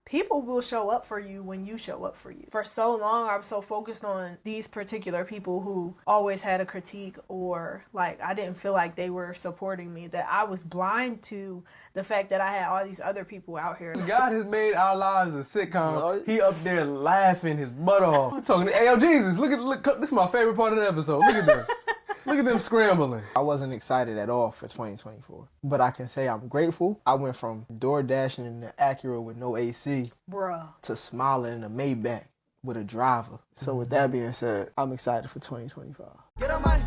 people will show up for you when you show up for you. For so long, I was so focused on these particular people who always had a critique, or like I didn't feel like they were supporting me, that I was blind to the fact that I had all these other people out here. God has made our lives a sitcom. He up there laughing his butt off. I'm talking to, hey, yo, Jesus, look, this is my favorite part of the episode. Look at them. Look at them scrambling. I wasn't excited at all for 2024. But I can say I'm grateful. I went from DoorDashing in the Acura with no AC to smiling in a Maybach with a driver. So with that being said, I'm excited for 2025. Get on my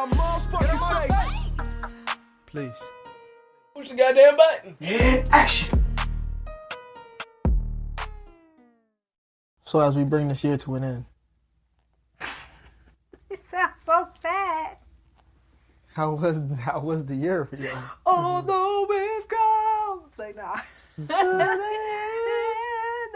motherfucking face. Please. Push the goddamn button. Action! So as we bring this year to an end, It sounds so sad. how was the year for you? Although we've come. Say nah.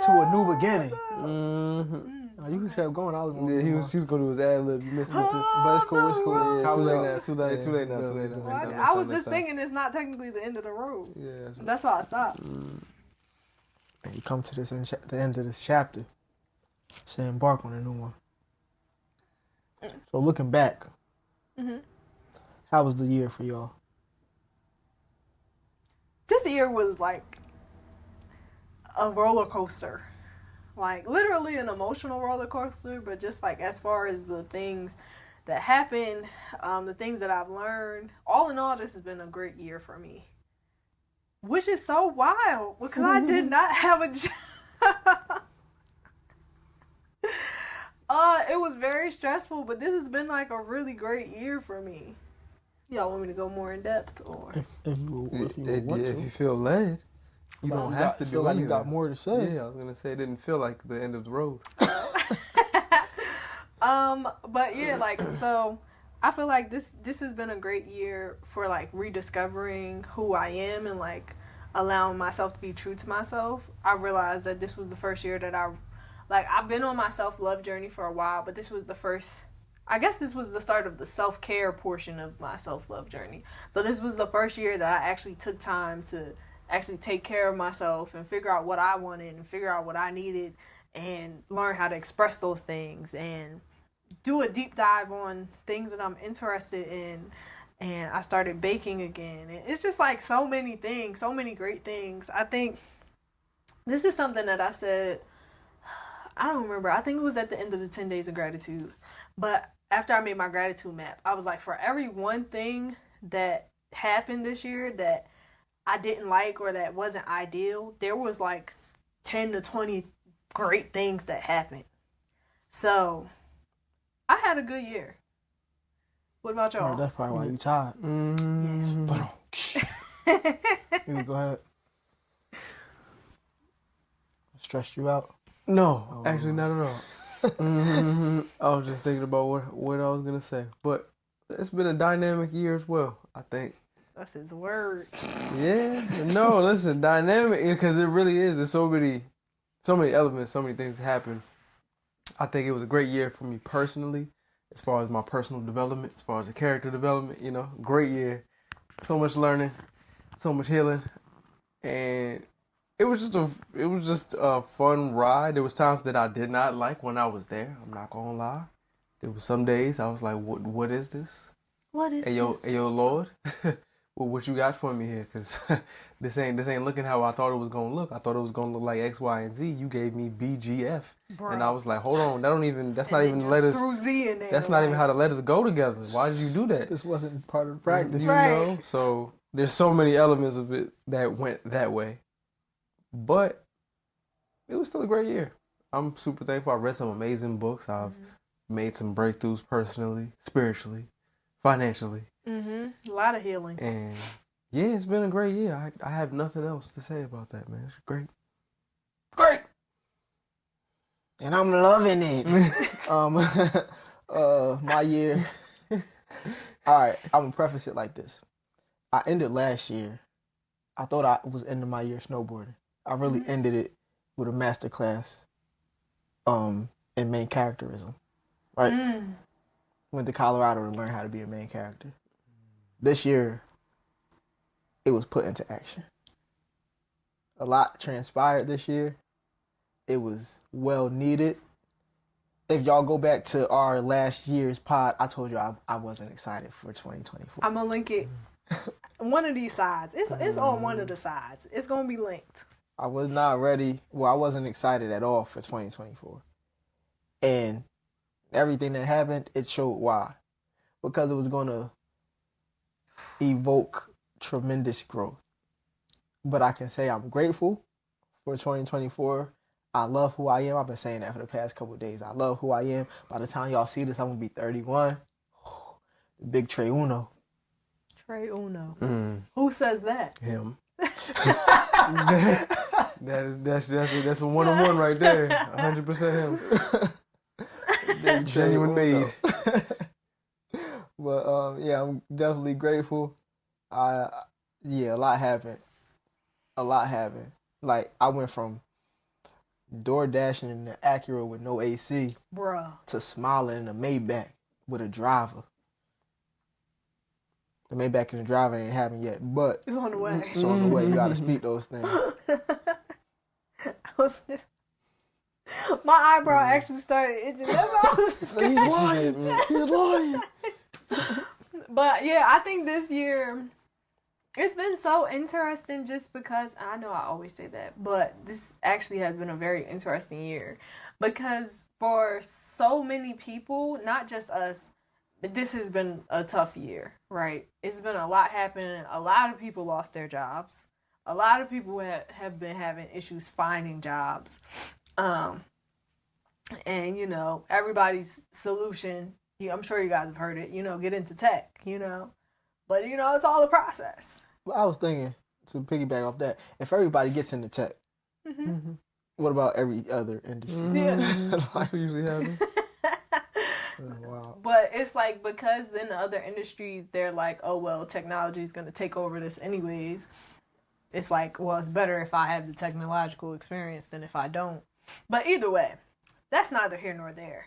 To a new beginning. Mm-hmm. Oh, you could have going. I was going. Yeah, he was going to do his ad lib. You missed it. But it's cool. It's cool. Yeah, How too was late it? now. Too late now. Well, I was just thinking it's not technically the end of the road. Yeah. That's why I stopped. And you come to this the end of this chapter. Say embark on a new one. So looking back, how was the year for y'all? This year was like a roller coaster. Like literally an emotional roller coaster, but just like as far as the things that happened, the things that I've learned, all in all, this has been a great year for me. Which is so wild because I did not have a job. It was very stressful, but this has been like a really great year for me. Y'all want me to go more in depth, or If you want to. If you feel led, you don't have to feel do like anything. you got more to say. Yeah, I was gonna say it didn't feel like the end of the road. But yeah, like, so I feel like this has been a great year for like rediscovering who I am and like allowing myself to be true to myself. I realized that this was the first year that I've been on my self-love journey for a while, but this was this was the start of the self-care portion of my self-love journey. So this was the first year that I actually took time to actually take care of myself and figure out what I wanted and figure out what I needed and learn how to express those things and do a deep dive on things that I'm interested in. And I started baking again. And it's just like so many things, so many great things. I think this is something that I said, I don't remember. I think it was at the end of the 10 days of gratitude. But after I made my gratitude map, I was like, for every one thing that happened this year that I didn't like or that wasn't ideal, there was like 10 to 20 great things that happened. So I had a good year. What about y'all? Oh, that's probably why you tired. Mm-hmm. You go ahead. Stressed you out? No, actually not at all. I was just thinking about what I was gonna say, but it's been a dynamic year as well, I think. That's his word. Yeah, no, listen, dynamic, because it really is. There's so many elements, so many things that happen. I think it was a great year for me personally, as far as my personal development, as far as the character development. Great year, so much learning, so much healing, and it was just a fun ride. There was times that I did not like when I was there. I'm not gonna lie. There were some days I was like, "What is this? What is Hey yo, Lord, well, what you got for me here? Cause this ain't looking how I thought it was gonna look. I thought it was gonna look like X, Y, and Z. You gave me BGF, Bro. and I was like, hold on, that's not even letters. Threw Z in there. That's not even how the letters go together. Why did you do that? This wasn't part of the practice. You Right. know, so there's so many elements of it that went that way, but it was still a great year. I'm super thankful. I read some amazing books. I've made some breakthroughs personally, spiritually, financially. A lot of healing. And yeah, it's been a great year. I have nothing else to say about that, man. It's great. Great. And I'm loving it. My year. All right, I'm gonna preface it like this. I ended last year. I thought I was ending my year snowboarding. I really ended it with a master class in main characterism. Right? Went to Colorado to learn how to be a main character. This year, it was put into action. a lot transpired this year. It was well needed. If y'all go back to our last year's pod, I told you I wasn't excited for 2024. I'm gonna link it. One of these sides. It's on one of the sides. It's gonna be linked. I was not ready. Well, I wasn't excited at all for 2024. And everything that happened, it showed why. Because it was going to evoke tremendous growth. But I can say I'm grateful for 2024. I love who I am. I've been saying that for the past couple of days. I love who I am. By the time y'all see this, I'm going to be 31. Big Trey Uno. Trey Uno. Who says that? Him. That's a one-on-one right there. 100% him. Genuine made. But yeah, I'm definitely grateful. A lot happened. Like I went from DoorDashing in the Acura with no AC, bruh, to smiling in a Maybach with a driver. The Maybach and the driver ain't happened yet, but it's on the way. it's on the way. You gotta speak those things. My eyebrow actually started itching. That's all I was He's lying. He's lying. But yeah, I think this year it's been so interesting just because I know I always say that, but this actually has been a very interesting year because for so many people, not just us, but this has been a tough year, right? It's been a lot happening. A lot of people lost their jobs. A lot of people have been having issues finding jobs. And, you know, everybody's solution, I'm sure you guys have heard it, you know, get into tech, you know. But, you know, it's all a process. Well, I was thinking, to piggyback off that, if everybody gets into tech, what about every other industry? Yeah. That's what usually happens. Wow. But it's like because in the other industries, they're like, oh, well, technology is going to take over this anyways. It's like, well, it's better if I have the technological experience than if I don't. But either way, that's neither here nor there.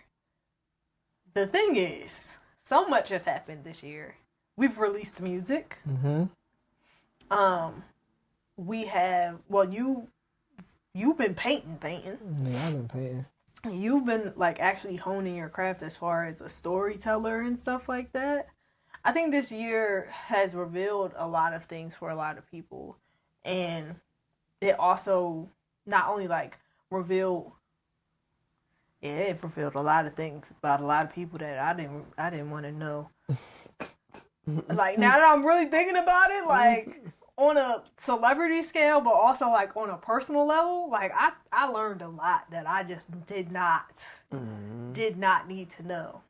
The thing is, so much has happened this year. We've released music. We have, well, you've been painting. Yeah, I've been painting. You've been like actually honing your craft as far as a storyteller and stuff like that. I think this year has revealed a lot of things for a lot of people. And it also not only like revealed a lot of things about a lot of people that I didn't want to know. Like now that I'm really thinking about it, like on a celebrity scale, but also like on a personal level, like I learned a lot that I just did not need to know.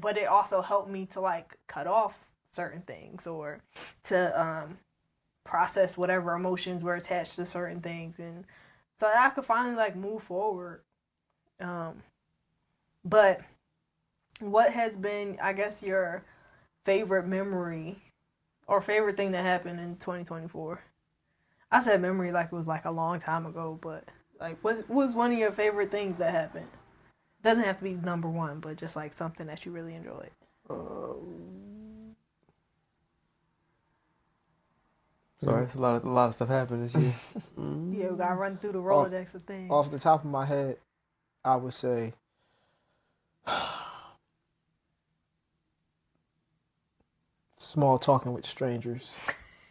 But it also helped me to like cut off certain things or to process whatever emotions were attached to certain things, and so that I could finally like move forward. But what has been, I guess, your favorite memory or favorite thing that happened in 2024? I said memory like it was like a long time ago, but like what was one of your favorite things that happened? Doesn't have to be number one, but just like something that you really enjoyed. Sorry, it's a lot of stuff happened this year. Yeah, we gotta run through the Rolodex of things. Off the top of my head, I would say small talking with strangers.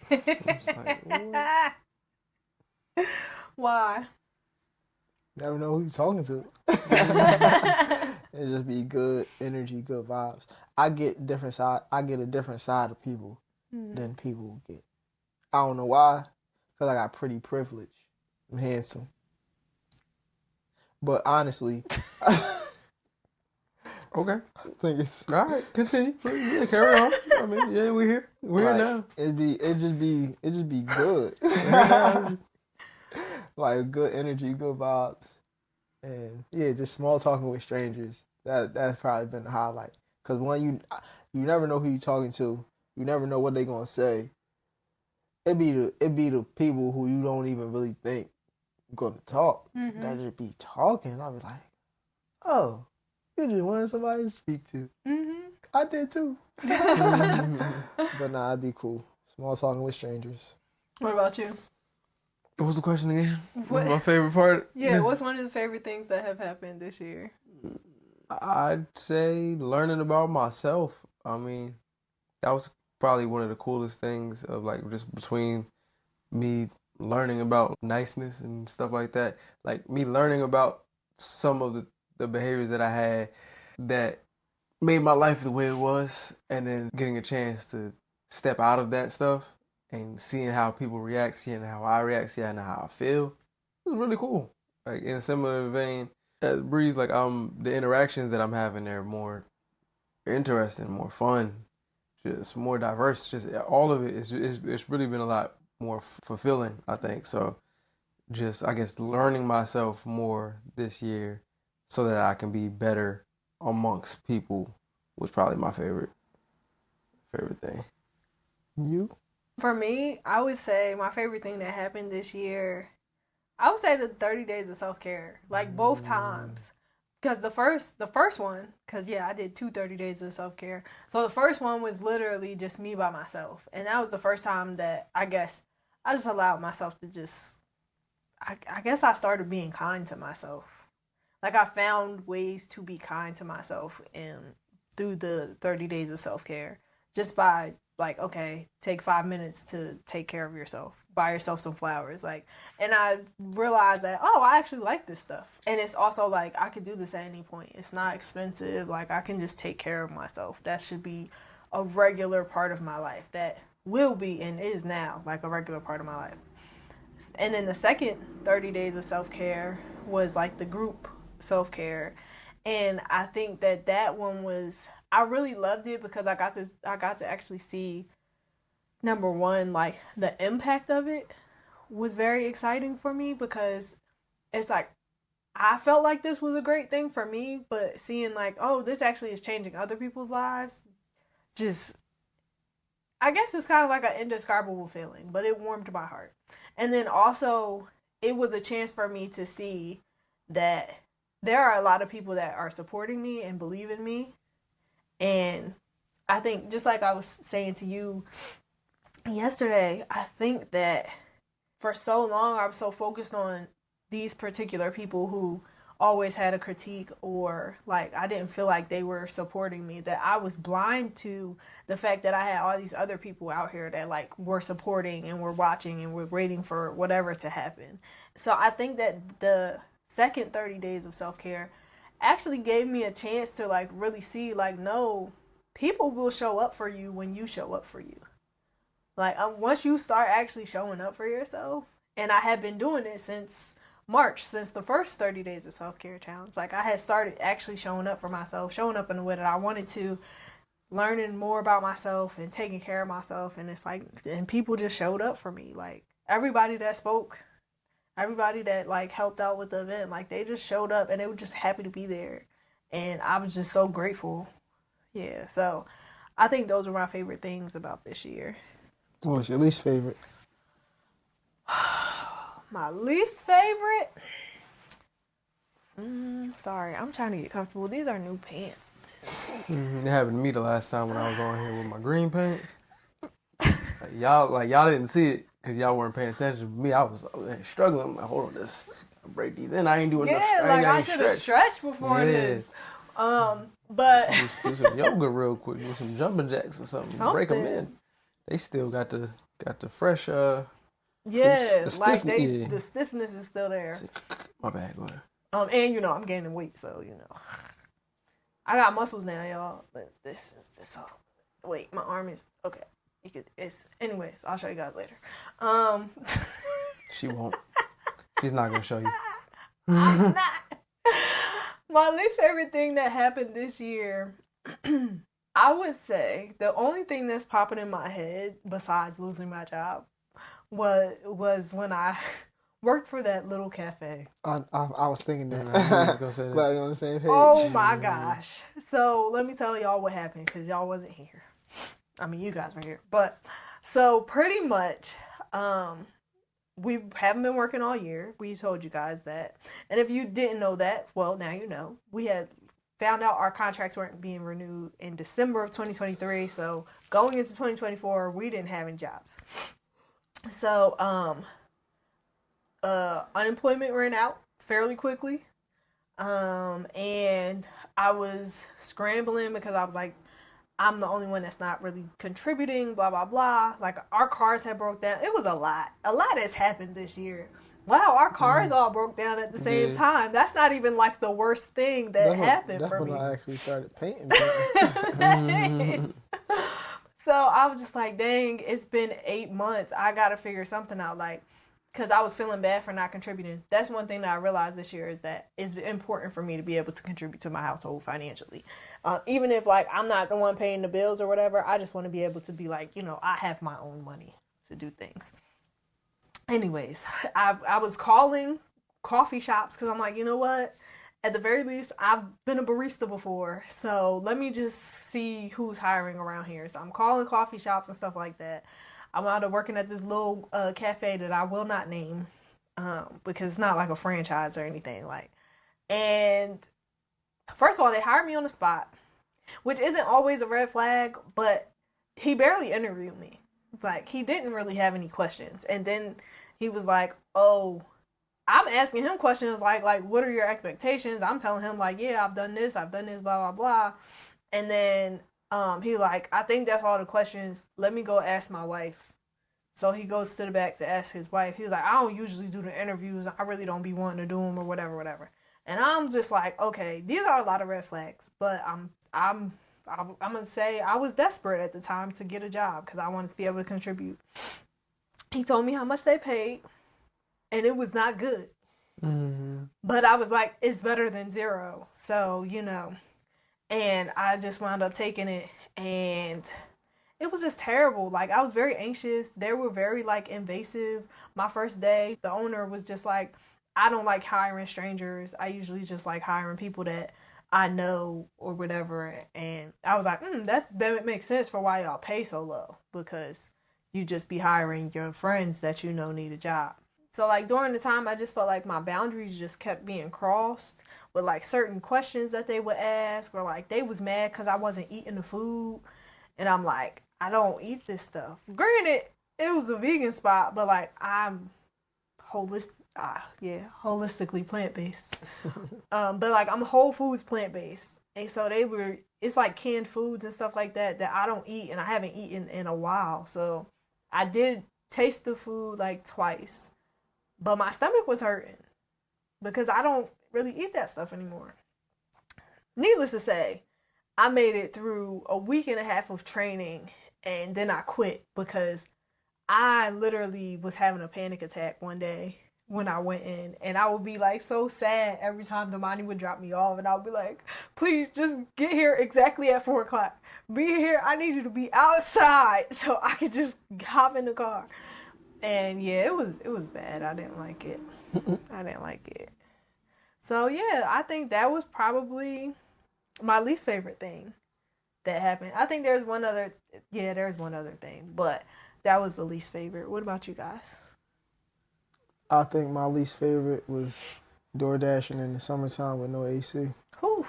It's like, what? Why? Never know who you're talking to. It just be good energy, good vibes. I get a different side of people than people get. I don't know why, because I got pretty privilege. I'm handsome. But honestly, Okay. I think it's All right. Continue. Yeah, carry on. I mean, yeah, we're here. We're like, here now. it just be good. We're here now. Like good energy, good vibes, and yeah, just small talking with strangers. That's probably been the highlight. Cause when you never know who you're talking to, you never know what they're gonna say. It be the people who you don't even really think gonna talk that just be talking. I'll be like, oh, you just wanted somebody to speak to. I did too. But nah, it'd be cool. Small talking with strangers. What about you? What was the question again? What- What's my favorite part? Yeah, what's one of the favorite things that have happened this year? I'd say learning about myself. I mean, that was probably one of the coolest things of like just between me learning about niceness and stuff like that. Like me learning about some of the behaviors that I had that made my life the way it was, and then getting a chance to step out of that stuff and seeing how people react, seeing how I react, seeing how I feel. It was really cool. Like in a similar vein, Breeze, like the interactions that I'm having there are more interesting, more fun, just more diverse. Just all of it is it's really been a lot more fulfilling, I think. So just I guess learning myself more this year so that I can be better amongst people was probably my favorite thing. You? For me, I would say my favorite thing that happened this year, I would say the 30 days of self-care, like both times. Because the first one, because yeah, I did 30 days of self-care. So the first one was literally just me by myself. And that was the first time that I guess I just allowed myself to just, I guess I started being kind to myself. Like I found ways to be kind to myself and through the 30 days of self-care just by like, okay, take 5 minutes to take care of yourself, buy yourself some flowers. Like, and I realized that, oh, I actually like this stuff. And it's also like, I could do this at any point. It's not expensive. Like I can just take care of myself. That should be a regular part of my life. That will be and is now like a regular part of my life. And then the second 30 days of self-care was like the group self-care. And I think that one was, I really loved it because I got to actually see, number one, like the impact of it was very exciting for me because it's like, I felt like this was a great thing for me, but seeing like, oh, this actually is changing other people's lives, just, I guess it's kind of like an indescribable feeling, but it warmed my heart. And then also, it was a chance for me to see that there are a lot of people that are supporting me and believe in me. And I think, just like I was saying to you yesterday, I think that for so long I was so focused on these particular people who always had a critique or like I didn't feel like they were supporting me, that I was blind to the fact that I had all these other people out here that like were supporting and were watching and were waiting for whatever to happen. So I think that the second 30 days of self-care actually gave me a chance to like really see like, no, people will show up for you when you show up for you. Like once you start actually showing up for yourself, and I have been doing it since March, since the first 30 days of self-care challenge. Like I had started actually showing up for myself, showing up in the way that I wanted to, learning more about myself and taking care of myself. And it's like, and people just showed up for me. Like everybody that spoke, everybody that like helped out with the event, like they just showed up and they were just happy to be there. And I was just so grateful. Yeah. So I think those are my favorite things about this year. What was your least favorite? My least favorite? Sorry, I'm trying to get comfortable. These are new pants. It happened to me the last time when I was on here with my green pants. Y'all didn't see it because y'all weren't paying attention. But me, I was struggling. I'm like, hold on, this break these in. I ain't doing enough. I should have stretched before this. But do some yoga real quick, do some jumping jacks or something. Break them in. They still got the fresh. The stiffness is still there. My bad, go ahead. And I'm gaining weight, so I got muscles now, y'all. But this is just wait, my arm is okay. Anyways, I'll show you guys later. She won't. She's not gonna show you. I'm not. My least favorite thing that happened this year, I would say the only thing that's popping in my head besides losing my job was when I worked for that little cafe. I was thinking that. I was gonna say that. Glad you're on the same page. Oh my gosh. So let me tell y'all what happened because y'all wasn't here. I mean, you guys were here. But so pretty much, we haven't been working all year. We told you guys that. And if you didn't know that, well, now you know. We had found out our contracts weren't being renewed in December of 2023. So going into 2024, we didn't have any jobs. So unemployment ran out fairly quickly. And I was scrambling because I was like, I'm the only one that's not really contributing, blah, blah, blah. Like, our cars had broke down. It was a lot. A lot has happened this year. Wow, our cars all broke down at the same time. That's not even, like, the worst thing that happened for me. That's when I actually started painting. So, I was just like, dang, it's been 8 months. I got to figure something out, like, because I was feeling bad for not contributing. That's one thing that I realized this year is that it's important for me to be able to contribute to my household financially. Even if, like, I'm not the one paying the bills or whatever, I just want to be able to be like, you know, I have my own money to do things. Anyways, I was calling coffee shops because I'm like, you know what? At the very least, I've been a barista before. So let me just see who's hiring around here. So I'm calling coffee shops and stuff like that. I'm out of working at this little cafe that I will not name because it's not like a franchise or anything. And first of all, they hired me on the spot, which isn't always a red flag, but he barely interviewed me. Like, he didn't really have any questions. And then he was like, oh, I'm asking him questions like, what are your expectations? I'm telling him, like, yeah, I've done this, blah, blah, blah. And then he like, I think that's all the questions. Let me go ask my wife. So he goes to the back to ask his wife. He was like, I don't usually do the interviews. I really don't be wanting to do them or whatever. And I'm just like, okay, these are a lot of red flags. But I'm gonna say I was desperate at the time to get a job because I wanted to be able to contribute. He told me how much they paid, and it was not good. Mm-hmm. But I was like, it's better than zero. So, you know. And I just wound up taking it, and it was just terrible. Like, I was very anxious. They were very, like, invasive. My first day, the owner was just like, I don't like hiring strangers. I usually just like hiring people that I know or whatever. And I was like, that makes sense for why y'all pay so low, because you just be hiring your friends that you know need a job. So, like, during the time, I just felt like my boundaries just kept being crossed with, like, certain questions that they would ask, or, like, they was mad because I wasn't eating the food. And I'm like, I don't eat this stuff. Granted, it was a vegan spot, but, like, I'm holistically plant-based. But, like, I'm whole foods plant-based. And so it's, like, canned foods and stuff like that I don't eat, and I haven't eaten in a while. So I did taste the food, like, twice. But my stomach was hurting because I don't really eat that stuff anymore. Needless to say, I made it through a week and a half of training, and then I quit because I literally was having a panic attack one day when I went in, and I would be like so sad every time Damani would drop me off, and I would be like, please just get here exactly at 4:00. Be here. I need you to be outside so I could just hop in the car. And yeah, it was bad. I didn't like it. So yeah, I think that was probably my least favorite thing that happened. I think there's one other thing, but that was the least favorite. What about you guys? I think my least favorite was DoorDashing in the summertime with no AC. Whew.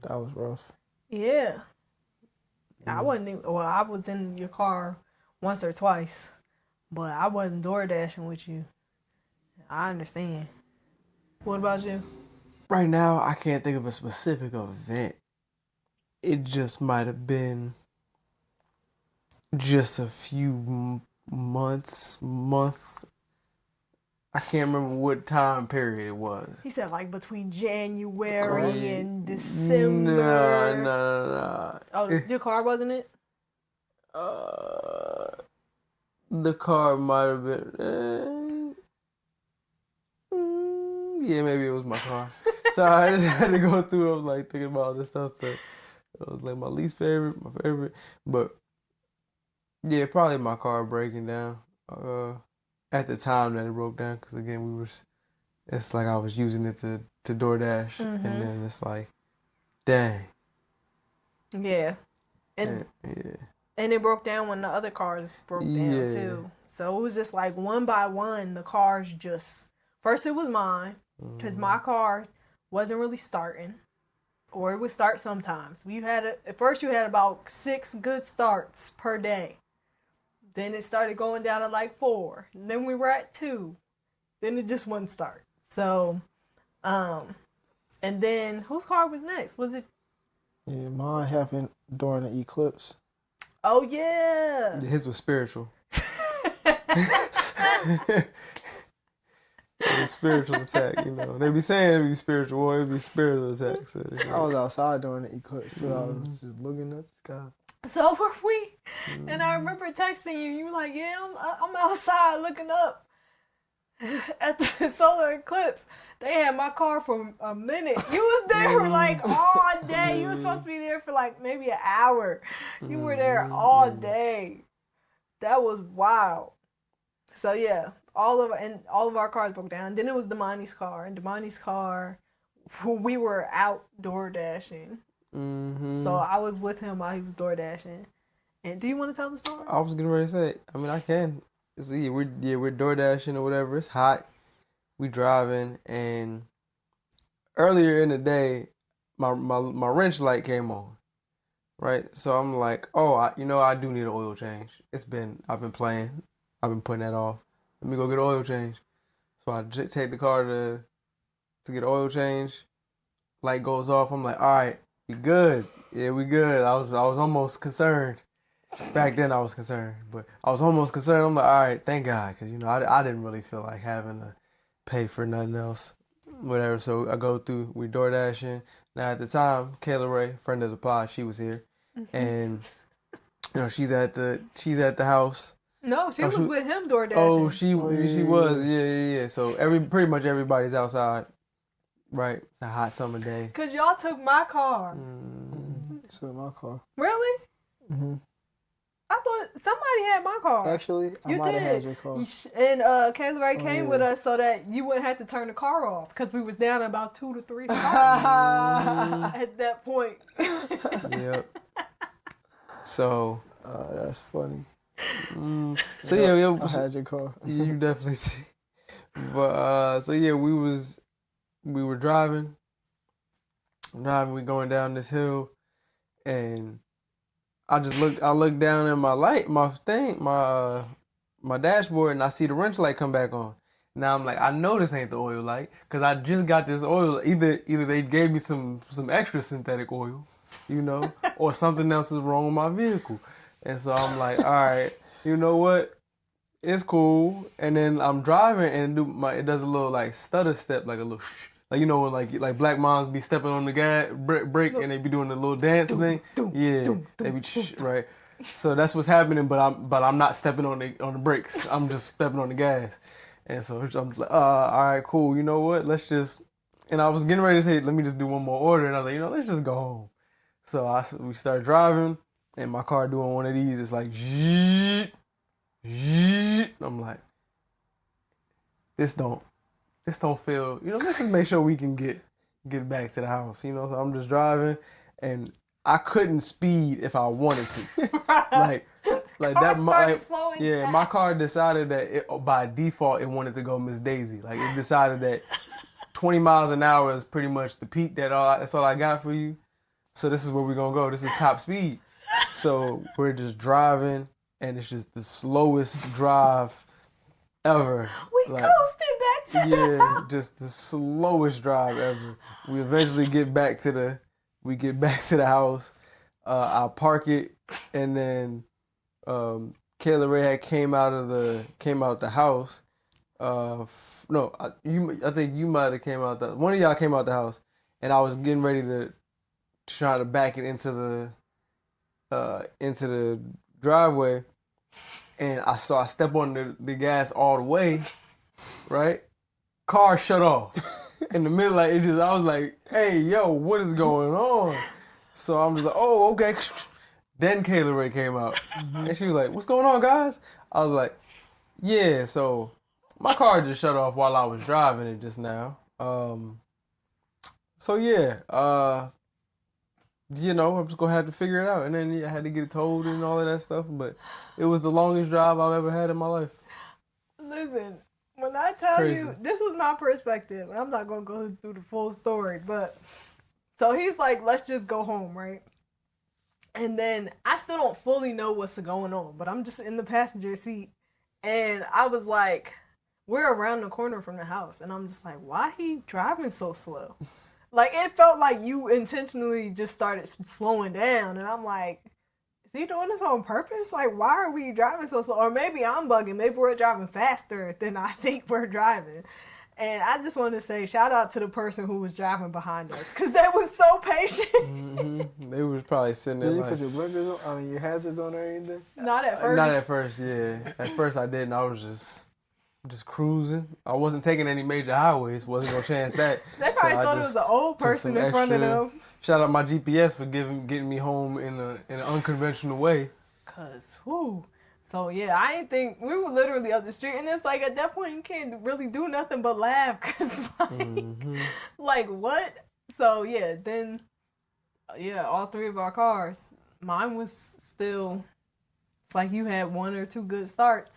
That was rough. Yeah. I was in your car once or twice, but I wasn't DoorDashing with you. I understand. What about you? Right now, I can't think of a specific event. It just might have been just a few month. I can't remember what time period it was. He said like between January and December. No. Oh, your car wasn't it? The car might have been. Yeah, maybe it was my car. So I just had to go through. I was like thinking about all this stuff. So it was like my least favorite, my favorite, but yeah, probably my car breaking down. At the time that it broke down, because again it's like I was using it to DoorDash, and then it's like, dang. Yeah, and it broke down when the other cars broke down too. So it was just like one by one, the cars just. First it was mine, because my car wasn't really starting, or it would start sometimes. At first you had about 6 good starts per day. Then it started going down to like 4. And then we were at 2. Then it just wouldn't start. So, and then whose car was next? Was it? Yeah, mine happened during the eclipse. Oh yeah. His was spiritual. It was spiritual attack, you know. They be saying it'd be spiritual, or it'd be spiritual attack. So, I was outside during the eclipse too. I was just looking at the sky. So were we. And I remember texting you. You were like, yeah, I'm outside looking up at the solar eclipse. They had my car for a minute. You was there for like all day. You was supposed to be there for like maybe an hour. You were there all day. That was wild. So yeah, all of our cars broke down. Then it was Damani's car, and Damani's car, we were out DoorDashing. So I was with him while he was DoorDashing. And do you want to tell the story? I was getting ready to say it. I mean, I can. See, we're DoorDashing or whatever. It's hot. We driving, and earlier in the day, my wrench light came on. Right, so I'm like, oh, I do need an oil change. I've been playing. I've been putting that off. Let me go get an oil change. So I take the car to get an oil change. Light goes off. I'm like, all right, we good. Yeah, we good. I was almost concerned. Back then I was concerned, but I was almost concerned. I'm like, all right, thank God, because I didn't really feel like having to pay for nothing else, whatever. So I go through. We DoorDashing. Now at the time, Kayla Ray, friend of the pod, she was here, and she's at the house. No, she was with him DoorDashing. Oh, she was. Yeah. So pretty much everybody's outside, right? It's a hot summer day. Cause y'all took my car. Took my car. Really? Mm-hmm. I thought somebody had my car. Actually, I might have had your car. And Kayla Ray came with us so that you wouldn't have to turn the car off because we was down about 2 to 3 spots at that point. Yep. So that's funny. So yeah, I had your car. You definitely see. But so yeah, we were driving. We going down this hill, and I looked down at my dashboard, and I see the wrench light come back on. Now I'm like, I know this ain't the oil light, cause I just got this oil. Either they gave me some extra synthetic oil, or something else is wrong with my vehicle. And so I'm like, all right, you know what? It's cool. And then I'm driving, and it does a little like stutter step, like a little shh. Like, when like black moms be stepping on the gas brake and they be doing the little dance thing. Yeah, they be right. So that's what's happening, but I'm not stepping on the brakes. I'm just stepping on the gas. And so I'm just like, all right, cool. You know what? Let's just. And I was getting ready to say, let me just do one more order, and I was like, let's just go home. So we start driving, and my car doing one of these. It's like, zzz, zzz. I'm like, this don't feel, let's just make sure we can get back to the house, So I'm just driving, and I couldn't speed if I wanted to. like that, yeah, my car decided that by default it wanted to go Miss Daisy. Like, it decided that 20 miles an hour is pretty much the peak. That's all I got for you. So this is where we're gonna go. This is top speed. So we're just driving, and it's just the slowest drive ever. We coasted back to the house. Just the slowest drive ever. We eventually get back to the house. I park it, and then Kayla Ray had came out the house. No, I think you might have came out. One of y'all came out the house, and I was getting ready to try to back it into the driveway, and I step on the gas all the way, right? Car shut off in the middle. Like, I was like, hey, yo, what is going on? So I'm just like, oh, okay. Then Kayla Ray came out, and she was like, what's going on, guys? I was like, yeah, so my car just shut off while I was driving it just now. So yeah, I'm just gonna have to figure it out. And then I had to get it towed and all of that stuff. But it was the longest drive I've ever had in my life. Listen, when I tell you, this was my perspective. I'm not gonna go through the full story, but so he's like, let's just go home, right? And then I still don't fully know what's going on, but I'm just in the passenger seat. And I was like, we're around the corner from the house. And I'm just like, why he driving so slow? Like, it felt like you intentionally just started slowing down. And I'm like, is he doing this on purpose? Like, why are we driving so slow? Or maybe I'm bugging. Maybe we're driving faster than I think we're driving. And I just want to say shout out to the person who was driving behind us. Because they was so patient. Mm-hmm. They was probably sitting there Did you like... put your blinkers on? I mean, your hazards on or anything? Not at first. Not at first, yeah. At first I didn't. I was just cruising. I wasn't taking any major highways. Wasn't gonna chance that. They probably thought it was an old person in front of them. Shout out my GPS for getting me home in an unconventional way. Cause whoo. So yeah, I didn't think we were literally up the street, and it's like at that point you can't really do nothing but laugh, cause like what? So yeah, then all three of our cars. Mine was still. It's like you had one or two good starts.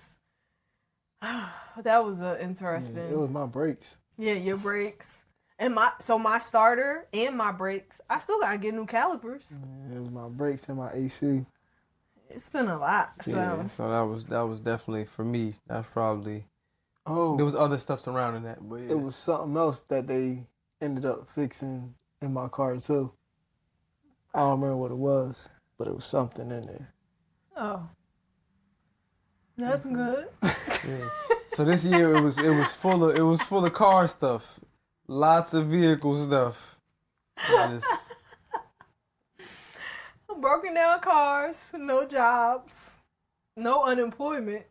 That was interesting. Yeah, it was my brakes. Yeah, your brakes. And my starter and my brakes, I still gotta get new calipers. Yeah, it was my brakes and my AC. It's been a lot. So Yeah, so that was definitely for me. That's probably Oh, there was other stuff surrounding that, but yeah. it was something else that they ended up fixing in my car too. I don't remember what it was, but it was something in there. oh, that's good. Yeah. So this year it was full of car stuff, lots of vehicle stuff. Just, Broken down cars, no jobs, no unemployment,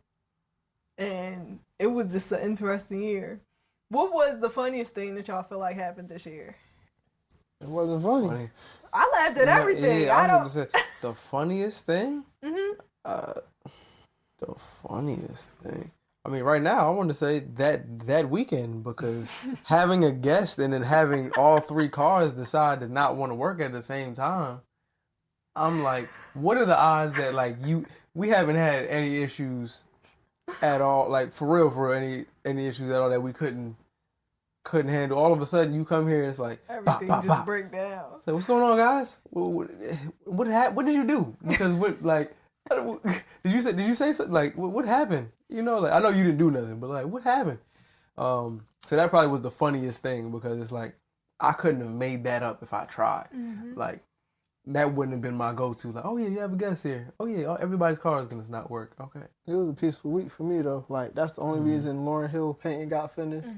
and it was just an interesting year. What was the funniest thing that y'all feel like happened this year? It wasn't funny. funny. I laughed at everything. Yeah, I I don't. was going to say the funniest thing. Mhm. The funniest thing. I mean, right now, I want to say that weekend, because having a guest and then having all three cars decide to not want to work at the same time, I'm like, what are the odds that we haven't had any issues at all, like for real, any issues at all that we couldn't handle. All of a sudden, you come here and it's like Everything bop, bop, just bop. break down. So what's going on, guys? What did you do? Because did you say something? Like what happened? You know, like I know you didn't do nothing, but like what happened? So that probably was the funniest thing, because it's like I couldn't have made that up if I tried. Mm-hmm. Like that wouldn't have been my go-to. Like, oh yeah, you have a guest here. Oh yeah, everybody's car is gonna not work. Okay. It was a peaceful week for me though. Like that's the only reason Lauren Hill painting got finished,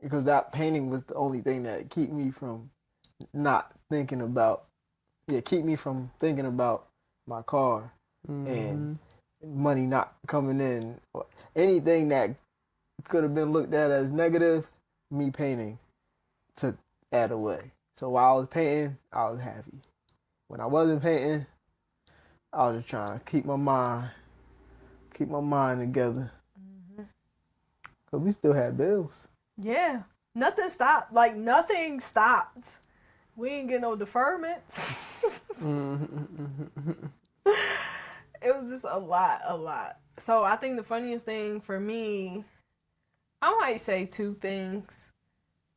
because that painting was the only thing that keep me from thinking about my car and money not coming in. Anything that could have been looked at as negative, me painting took that away. So while I was painting, I was happy. When I wasn't painting, I was just trying to keep my mind together. Cause we still had bills. Yeah, nothing stopped. Like nothing stopped. We ain't get no deferments. It was just a lot. So I think the funniest thing for me, I might say two things.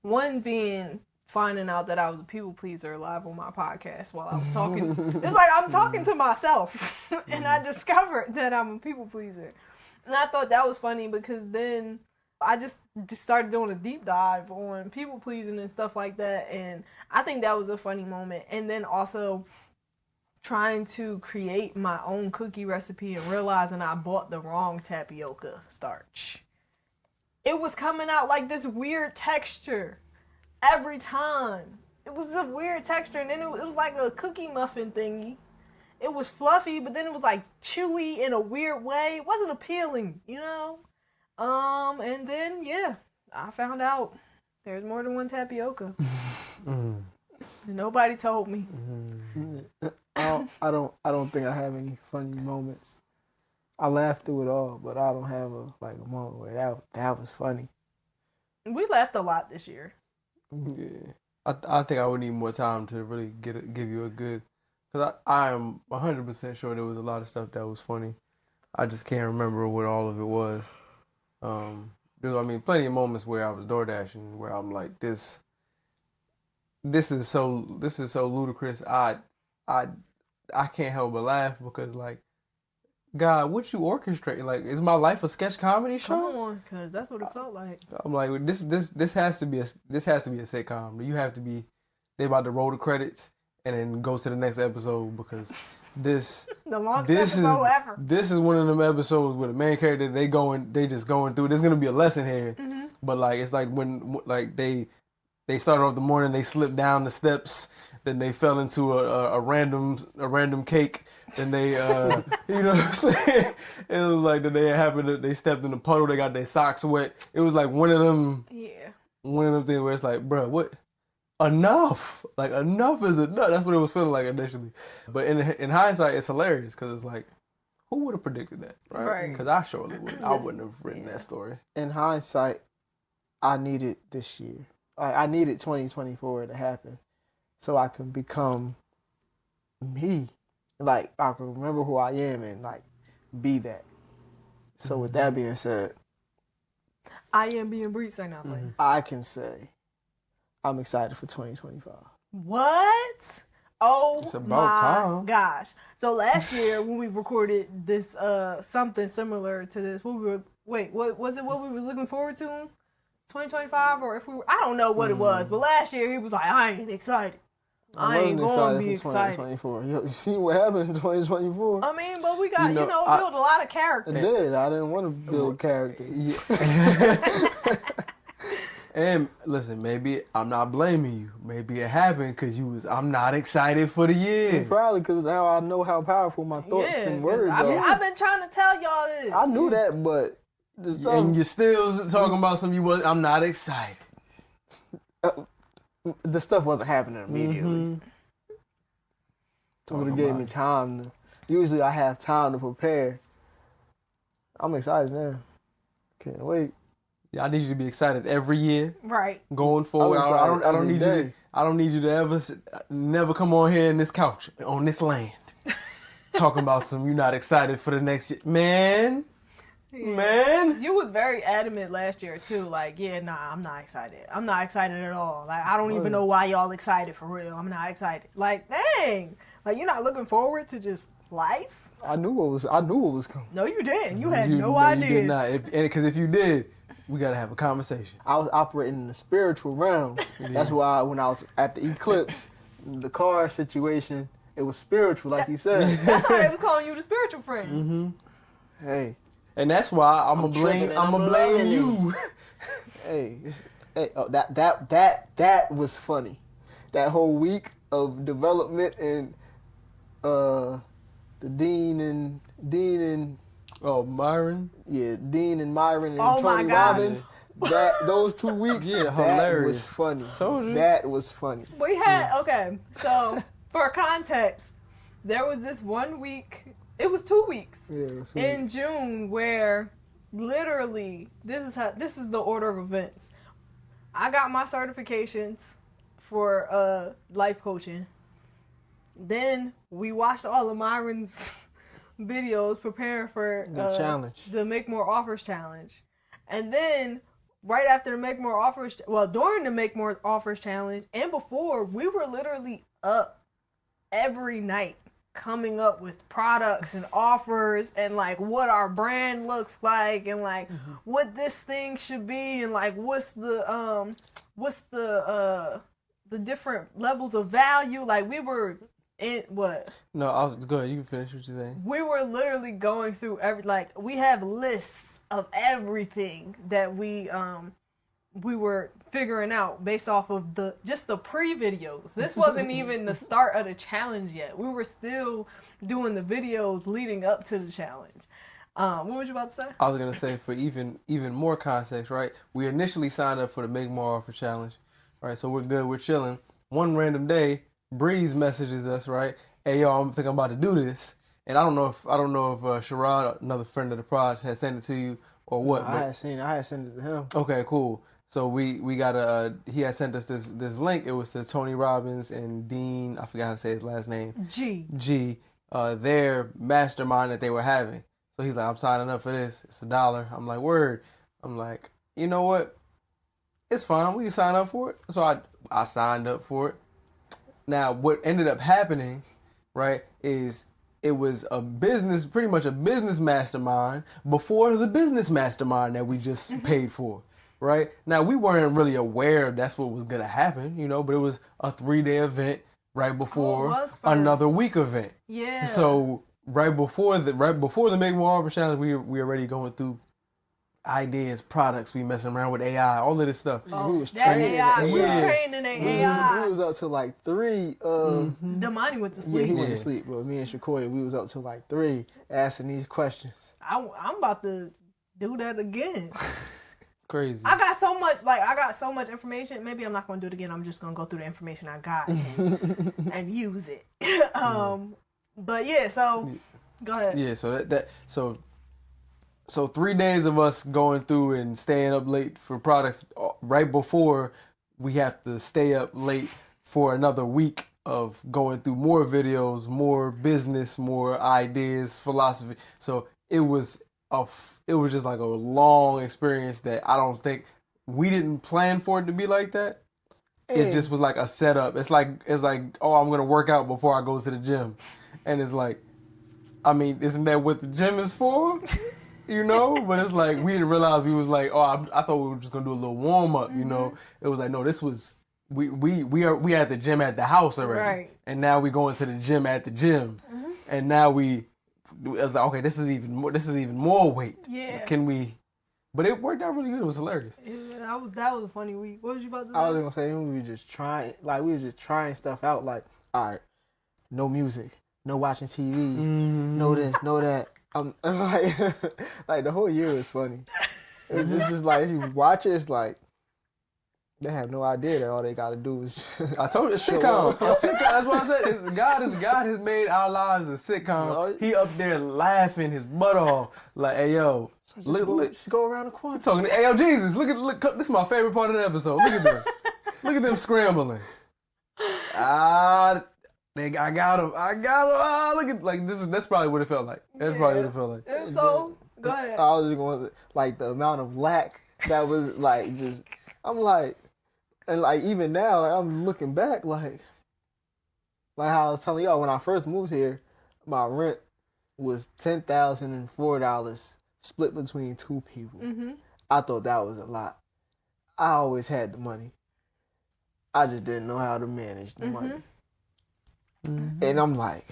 One being finding out that I was a people pleaser live on my podcast while I was talking. It's like I'm talking to myself, and I discovered that I'm a people pleaser. And I thought that was funny, because then I just started doing a deep dive on people pleasing and stuff like that, and I think that was a funny moment. And then also trying to create my own cookie recipe and realizing I bought the wrong tapioca starch. It was coming out like this weird texture every time. It was a weird texture, and then it was like a cookie muffin thingy. It was fluffy, but then it was like chewy in a weird way. It wasn't appealing, you know? And then, I found out there's more than one tapioca. And nobody told me. I don't think I have any funny moments. I laughed through it all, but I don't have a moment where that was funny. We laughed a lot this year. Yeah, I think I would need more time to really give you a good, because I am 100% sure there was a lot of stuff that was funny. I just can't remember what all of it was. There's plenty of moments where I was DoorDashing where I'm like, this is so ludicrous. I I can't help but laugh because like, God, what you orchestrating? Like, is my life a sketch comedy show? Come on, cause that's what it felt like. I'm like, this has to be a sitcom. You have to be. They about to roll the credits and then go to the next episode because this The longest episode ever. This is one of them episodes where the main character they just going through. There's gonna be a lesson here, but like it's like when like they started off the morning, they slipped down the steps, then they fell into a random cake, then they you know what I'm saying? It was like that they stepped in the puddle, they got their socks wet. It was like one of them things where it's like, bro, what? Enough! Like enough is enough. That's what it was feeling like initially. But in hindsight, it's hilarious because it's like, who would have predicted that, right? Because I surely would. I wouldn't have written that story. In hindsight, I needed this year. I needed 2024 to happen so I can become me. Like, I can remember who I am and, like, be that. So with that being said, I am being breached right now, playing. I can say I'm excited for 2025. What? Oh, It's about my time. gosh. So last year when we recorded this something similar to this, what was it what we were looking forward to? 2025 or if we were, I don't know what it was, but last year he was like, I ain't excited. I ain't going to be excited. 2024. You see what happened in 2024? I mean, but we got, You know, build a lot of character. I did. I didn't want to build character. Yeah. And listen, maybe I'm not blaming you. Maybe it happened because I'm not excited for the year. Probably because now I know how powerful my thoughts and words I mean, are. I've been trying to tell y'all this. I knew that, but the stuff, And you're still talking about something I'm not excited. the stuff wasn't happening immediately. It would have gave me time. Usually I have time to prepare. I'm excited now. Can't wait. Yeah, I need you to be excited every year Right. going forward. I'm I don't excited need every you. day. I don't need you to never come on here in this couch on this land talking about some. You're not excited for the next year, man. Yeah. Man. You was very adamant last year too. Like, I'm not excited. I'm not excited at all. Like, I don't even know why y'all excited for real. I'm not excited. Like, dang. Like, you're not looking forward to just life? I knew what was coming. No, you didn't. You had no idea. You did not. Because if you did, we gotta have a conversation. I was operating in the spiritual realm. That's why when I was at the eclipse, the car situation, it was spiritual, like you said. That's why they was calling you the spiritual friend. Mm-hmm. Hey. And that's why I'm gonna blame you. That was funny. That whole week of development and the Dean and Myron. Yeah, Dean and Myron and Oh my Tony God. Robbins. Those 2 weeks, Yeah, that hilarious. was funny. Told you. That was funny. We had, okay, so for context, there was this 1 week, it was 2 weeks Yeah, so in June where literally, this is the order of events. I got my certifications for life coaching. Then we watched all of Myron's videos preparing for the challenge. the Make More Offers challenge. And then right after the Make More Offers, during the Make More Offers challenge and before, we were literally up every night coming up with products and offers and like what our brand looks like and like what this thing should be and like what's the different levels of value. Like we were in what? No, I was go ahead. You can finish what you're saying. We were literally going through we have lists of everything that we were figuring out based off of just the pre-videos. This wasn't even the start of the challenge yet. We were still doing the videos leading up to the challenge. What was you about to say? I was gonna say for even more context, right? We initially signed up for the Make More Offer Challenge, right? So we're good, we're chilling. One random day, Breeze messages us, right? Hey, y'all, I'm about to do this, and I don't know if Sherrod, another friend of the project, had sent it to you or what. I had sent it to him. Okay, cool. So we got he had sent us this link. It was to Tony Robbins and Dean. I forgot how to say his last name. G. Their mastermind that they were having. So he's like, I'm signing up for this. It's $1. I'm like, word. I'm like, you know what? It's fine. We can sign up for it. So I signed up for it. Now, what ended up happening right, it was pretty much a business mastermind before the business mastermind that we just paid for, right? Now, we weren't really aware that's what was going to happen, but it was a 3-day event right before another week event. Yeah. So right before the Make More Offer Challenge, we already going through ideas, products, we messing around with AI, all of this stuff. We was that training. AI, we was training the AI. We was up till like 3. Damani went to sleep. Yeah, he went to sleep, but me and Shakoya, we was up till like 3 asking these questions. I'm about to do that again. Crazy. I got so much information. Maybe I'm not going to do it again. I'm just going to go through the information I got and use it. But yeah, so go ahead. Yeah, so 3 days of us going through and staying up late for products right before we have to stay up late for another week of going through more videos, more business, more ideas, philosophy. So it was just like a long experience that I don't think we didn't plan for it to be like that. It just was like a setup. It's like, oh, I'm gonna work out before I go to the gym, and it's like, I mean, isn't that what the gym is for? But it's like we didn't realize we was like, oh, I thought we were just gonna do a little warm up. It was like, no, this was we are at the gym at the house already, right? And now we going to the gym at the gym, and now it was like, okay, this is even more weight. Yeah. Can we? But it worked out really good. It was hilarious. Yeah, that was a funny week. What was you about to say? I was gonna say we were just trying stuff out. Like, all right, no music, no watching TV, no this, no that. Like the whole year was funny. It's just like if you watch it, it's like they have no idea that all they got to do is. I told you, it's sitcom. That's what I said. God has made our lives a sitcom. He up there laughing his butt off. Like, hey yo, look, go around the corner. Talking to, hey yo, Jesus, look. This is my favorite part of the episode. Look at them. Look at them scrambling. I got him. Look at that's probably what it felt like. That's probably what it felt like. And so go ahead. I was just going like the amount of lack that was like just. I'm like. And like even now, like, I'm looking back, like how I was telling y'all when I first moved here, my rent was $10,004 split between 2 people. Mm-hmm. I thought that was a lot. I always had the money. I just didn't know how to manage the money. Mm-hmm. And I'm like,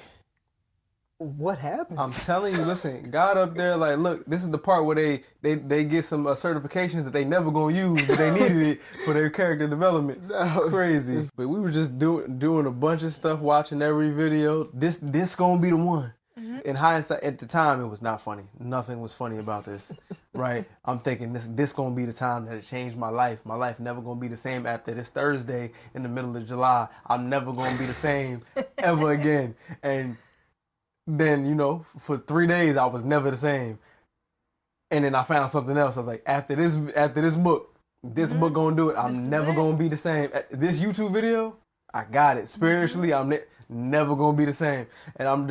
what happened? I'm telling you, listen, God up there, like, look, this is the part where they get some certifications that they never gonna use, but they needed it for their character development. Crazy. But we were just doing a bunch of stuff, watching every video. This gonna be the one. Mm-hmm. In hindsight, at the time, it was not funny. Nothing was funny about this, right? I'm thinking this gonna be the time that it changed my life. My life never gonna be the same after this Thursday in the middle of July. I'm never gonna be the same ever again. And then, for 3 days, I was never the same. And then I found something else. I was like, after this book gonna do it. I'm never gonna be the same. This YouTube video, I got it. Spiritually, I'm never gonna be the same. And I'm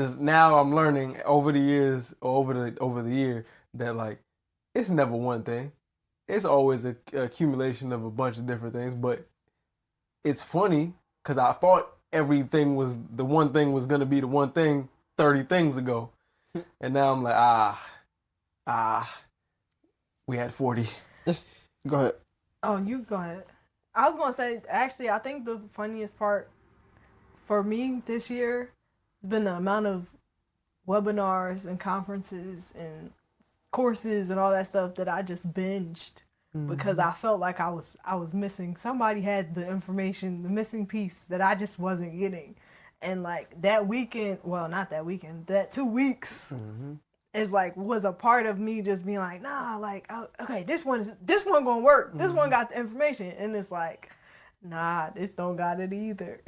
learning over the years, over the year, that like, it's never one thing. It's always a accumulation of a bunch of different things. But it's funny because I thought everything was the one thing was gonna be the one thing 30 things ago, and now I'm like, we had 40. Go ahead. Oh, you go ahead. I was gonna say, actually, I think the funniest part for me this year has been the amount of webinars and conferences and courses and all that stuff that I just binged because I felt like I was missing. Somebody had the information, the missing piece that I just wasn't getting. And like that weekend, well, not that weekend, that 2 weeks is like was a part of me just being like, nah, like okay, this one gonna work. This one got the information, and it's like, nah, this don't got it either.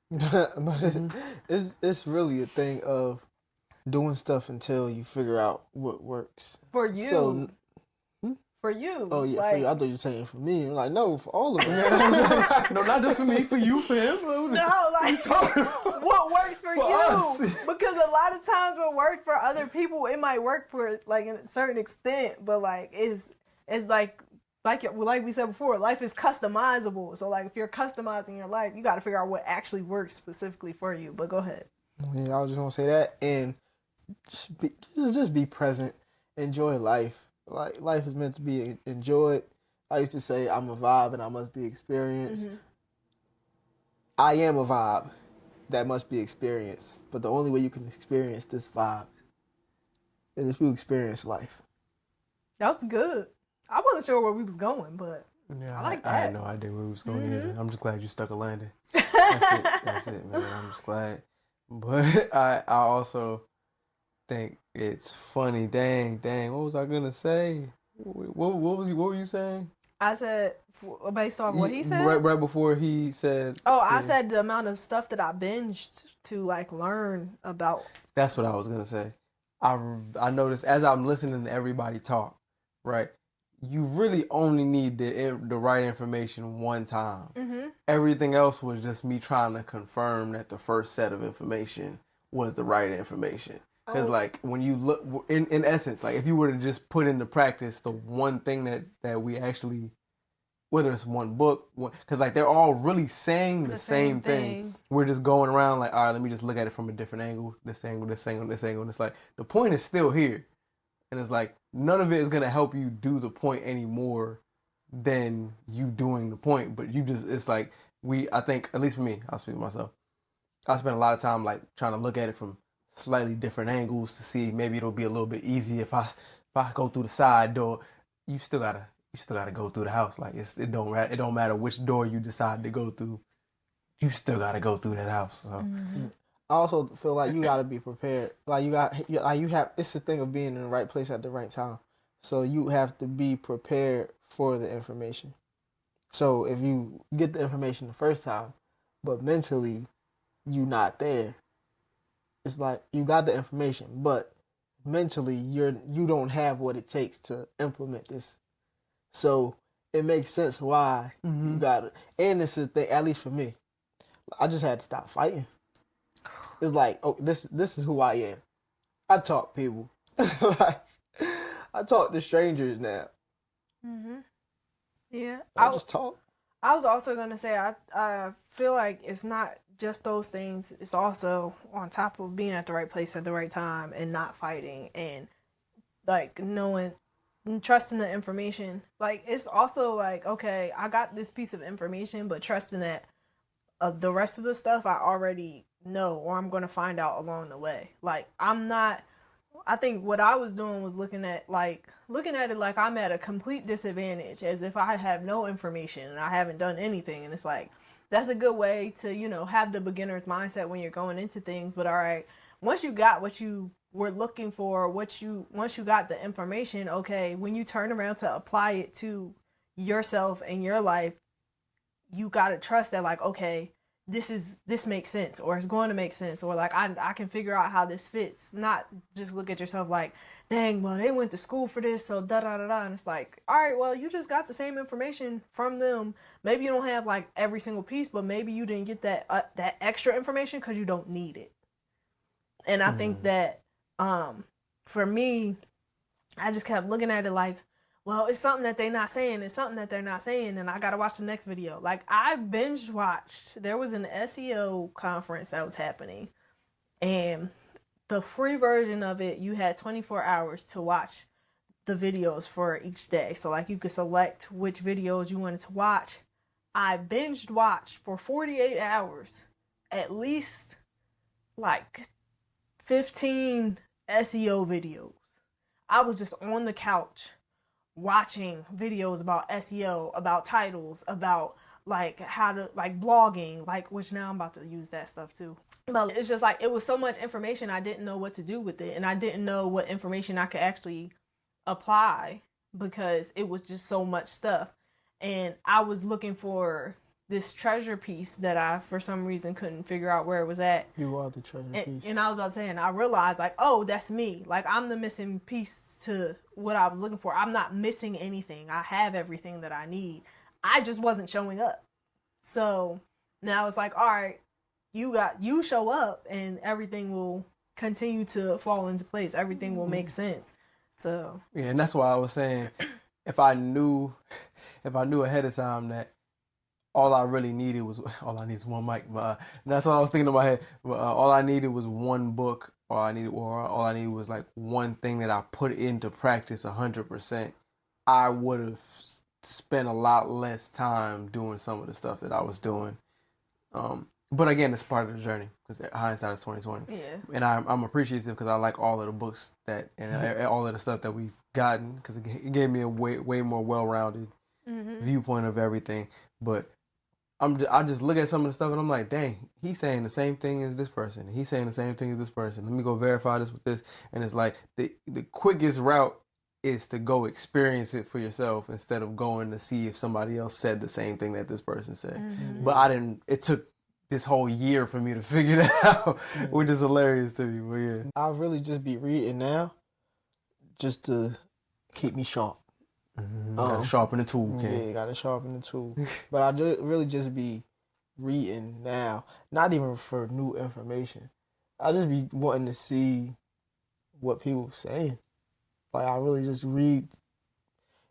But it's really a thing of doing stuff until you figure out what works for you. So, for you. Oh yeah, like, for you. I thought you were saying for me. I'm like, no, for all of us. No, not just for me, for you, for him. No, like what works for you? Us. Because a lot of times what works for other people, it might work for like a certain extent, but like it's like we said before, life is customizable. So like if you're customizing your life, you got to figure out what actually works specifically for you. But go ahead. Yeah, I was just gonna say that, and just be present, enjoy life. Like life is meant to be enjoyed. I used to say I'm a vibe and I must be experienced. I am a vibe that must be experienced, but the only way you can experience this vibe is if you experience life. That was good. I wasn't sure where we was going, but Yeah, I like I had that. no idea where we was going either. I'm just glad you stuck a landing. That's it, man. I'm just glad. But I also think it's funny. Dang. What was I gonna say? What were you saying? I said, based off what he said. Right before he said. Oh, I said the amount of stuff that I binged to like learn about. That's what I was gonna say. I noticed as I'm listening to everybody talk, right? You really only need the right information one time. Everything else was just me trying to confirm that the first set of information was the right information. Because like when you look in essence, like if you were to just put into practice the one thing that we actually, whether it's one book, because like they're all really saying the same thing. We're just going around like, all right, let me just look at it from a different angle. This angle. And it's like the point is still here. And it's like, none of it is going to help you do the point any more than you doing the point. But you just, it's like, I think, at least for me, I'll speak for myself. I spend a lot of time like trying to look at it from slightly different angles to see maybe it'll be a little bit easier if I go through the side door. You still gotta go through the house. Like it don't matter which door you decide to go through. You still gotta go through that house. So. I also feel like you gotta be prepared. Like you have. It's the thing of being in the right place at the right time. So you have to be prepared for the information. So if you get the information the first time, but mentally you not there, it's like you got the information, but mentally you don't have what it takes to implement this. So it makes sense why you got it. And it's a thing. At least for me, I just had to stop fighting. It's like, oh, this is who I am. I talk people. Like, I talk to strangers now. Yeah, I just talk. I was also gonna say I feel like it's not just those things. It's also on top of being at the right place at the right time and not fighting and like knowing and trusting the information. Like it's also like, okay, I got this piece of information, but trusting that the rest of the stuff I already know or I'm going to find out along the way. Like I think what I was doing was looking at it like I'm at a complete disadvantage, as if I have no information and I haven't done anything. And it's like, that's a good way to, have the beginner's mindset when you're going into things. But all right, once you got what you were looking for, once you got the information, okay, when you turn around to apply it to yourself and your life, you got to trust that, like, okay, this makes sense, or it's going to make sense, or like I can figure out how this fits. Not just look at yourself like, dang, well, they went to school for this, so da da da da. And it's like, all right, well, you just got the same information from them. Maybe you don't have like every single piece, but maybe you didn't get that extra information because you don't need it. And I think that for me, I just kept looking at it like, well, it's something that they're not saying. It's something that they're not saying, and I gotta watch the next video. Like, I binge watched. There was an SEO conference that was happening, and the free version of it, you had 24 hours to watch the videos for each day. So, like, you could select which videos you wanted to watch. I binged watched for 48 hours, at least, like, 15 SEO videos. I was just on the couch watching videos about SEO, about titles, about like how to like blogging, like, which now I'm about to use that stuff too. But it's just like, it was so much information, I didn't know what to do with it, and I didn't know what information I could actually apply because it was just so much stuff. And I was looking for this treasure piece that I, for some reason, couldn't figure out where it was at. You are the treasure piece. And I was about to say, and I realized, like, oh, that's me. Like, I'm the missing piece to what I was looking for. I'm not missing anything. I have everything that I need. I just wasn't showing up. So now it's like, all right, you show up and everything will continue to fall into place. Everything will make sense. So yeah, and that's why I was saying, if I knew ahead of time that all I really needed was all I need is one mic. But that's what I was thinking in my head. But, all I needed was one book. All I needed was like one thing that I put into practice 100%. I would have spent a lot less time doing some of the stuff that I was doing. But again, it's part of the journey because hindsight is 2020. Yeah. And I'm appreciative because I like all of the books that and all of the stuff that we've gotten because it gave me a way more well-rounded viewpoint of everything. But I just look at some of the stuff and I'm like, dang, he's saying the same thing as this person. He's saying the same thing as this person. Let me go verify this with this. And it's like the quickest route is to go experience it for yourself instead of going to see if somebody else said the same thing that this person said. But it took this whole year for me to figure that out, which is hilarious to me. But yeah, I'll really just be reading now just to keep me sharp. Gotta sharpen the tool, Ken. Yeah, gotta sharpen the tool. But I really just be reading now, not even for new information. I just be wanting to see what people saying. Like I really just read.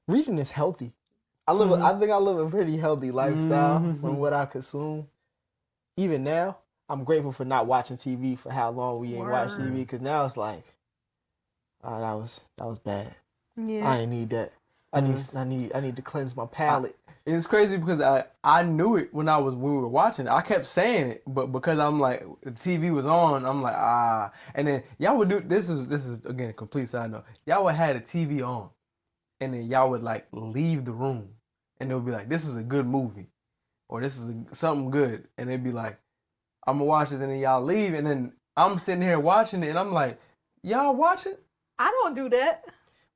Reading is healthy. I think I live a pretty healthy lifestyle from what I consume. Even now, I'm grateful for not watching TV for how long we ain't watched TV because now it's like, oh, that was bad. Yeah. I ain't need that. I need to cleanse my palate. It's crazy because I knew it when we were watching it. I kept saying it, but because I'm like the TV was on, I'm like and then y'all would do this is again a complete side note. Y'all would have the TV on, and then y'all would like leave the room, and they'll be like, "This is a good movie," or "This is something good," and they'd be like, "I'm gonna watch this," and then y'all leave, and then I'm sitting here watching it, and I'm like, "Y'all watching?" I don't do that.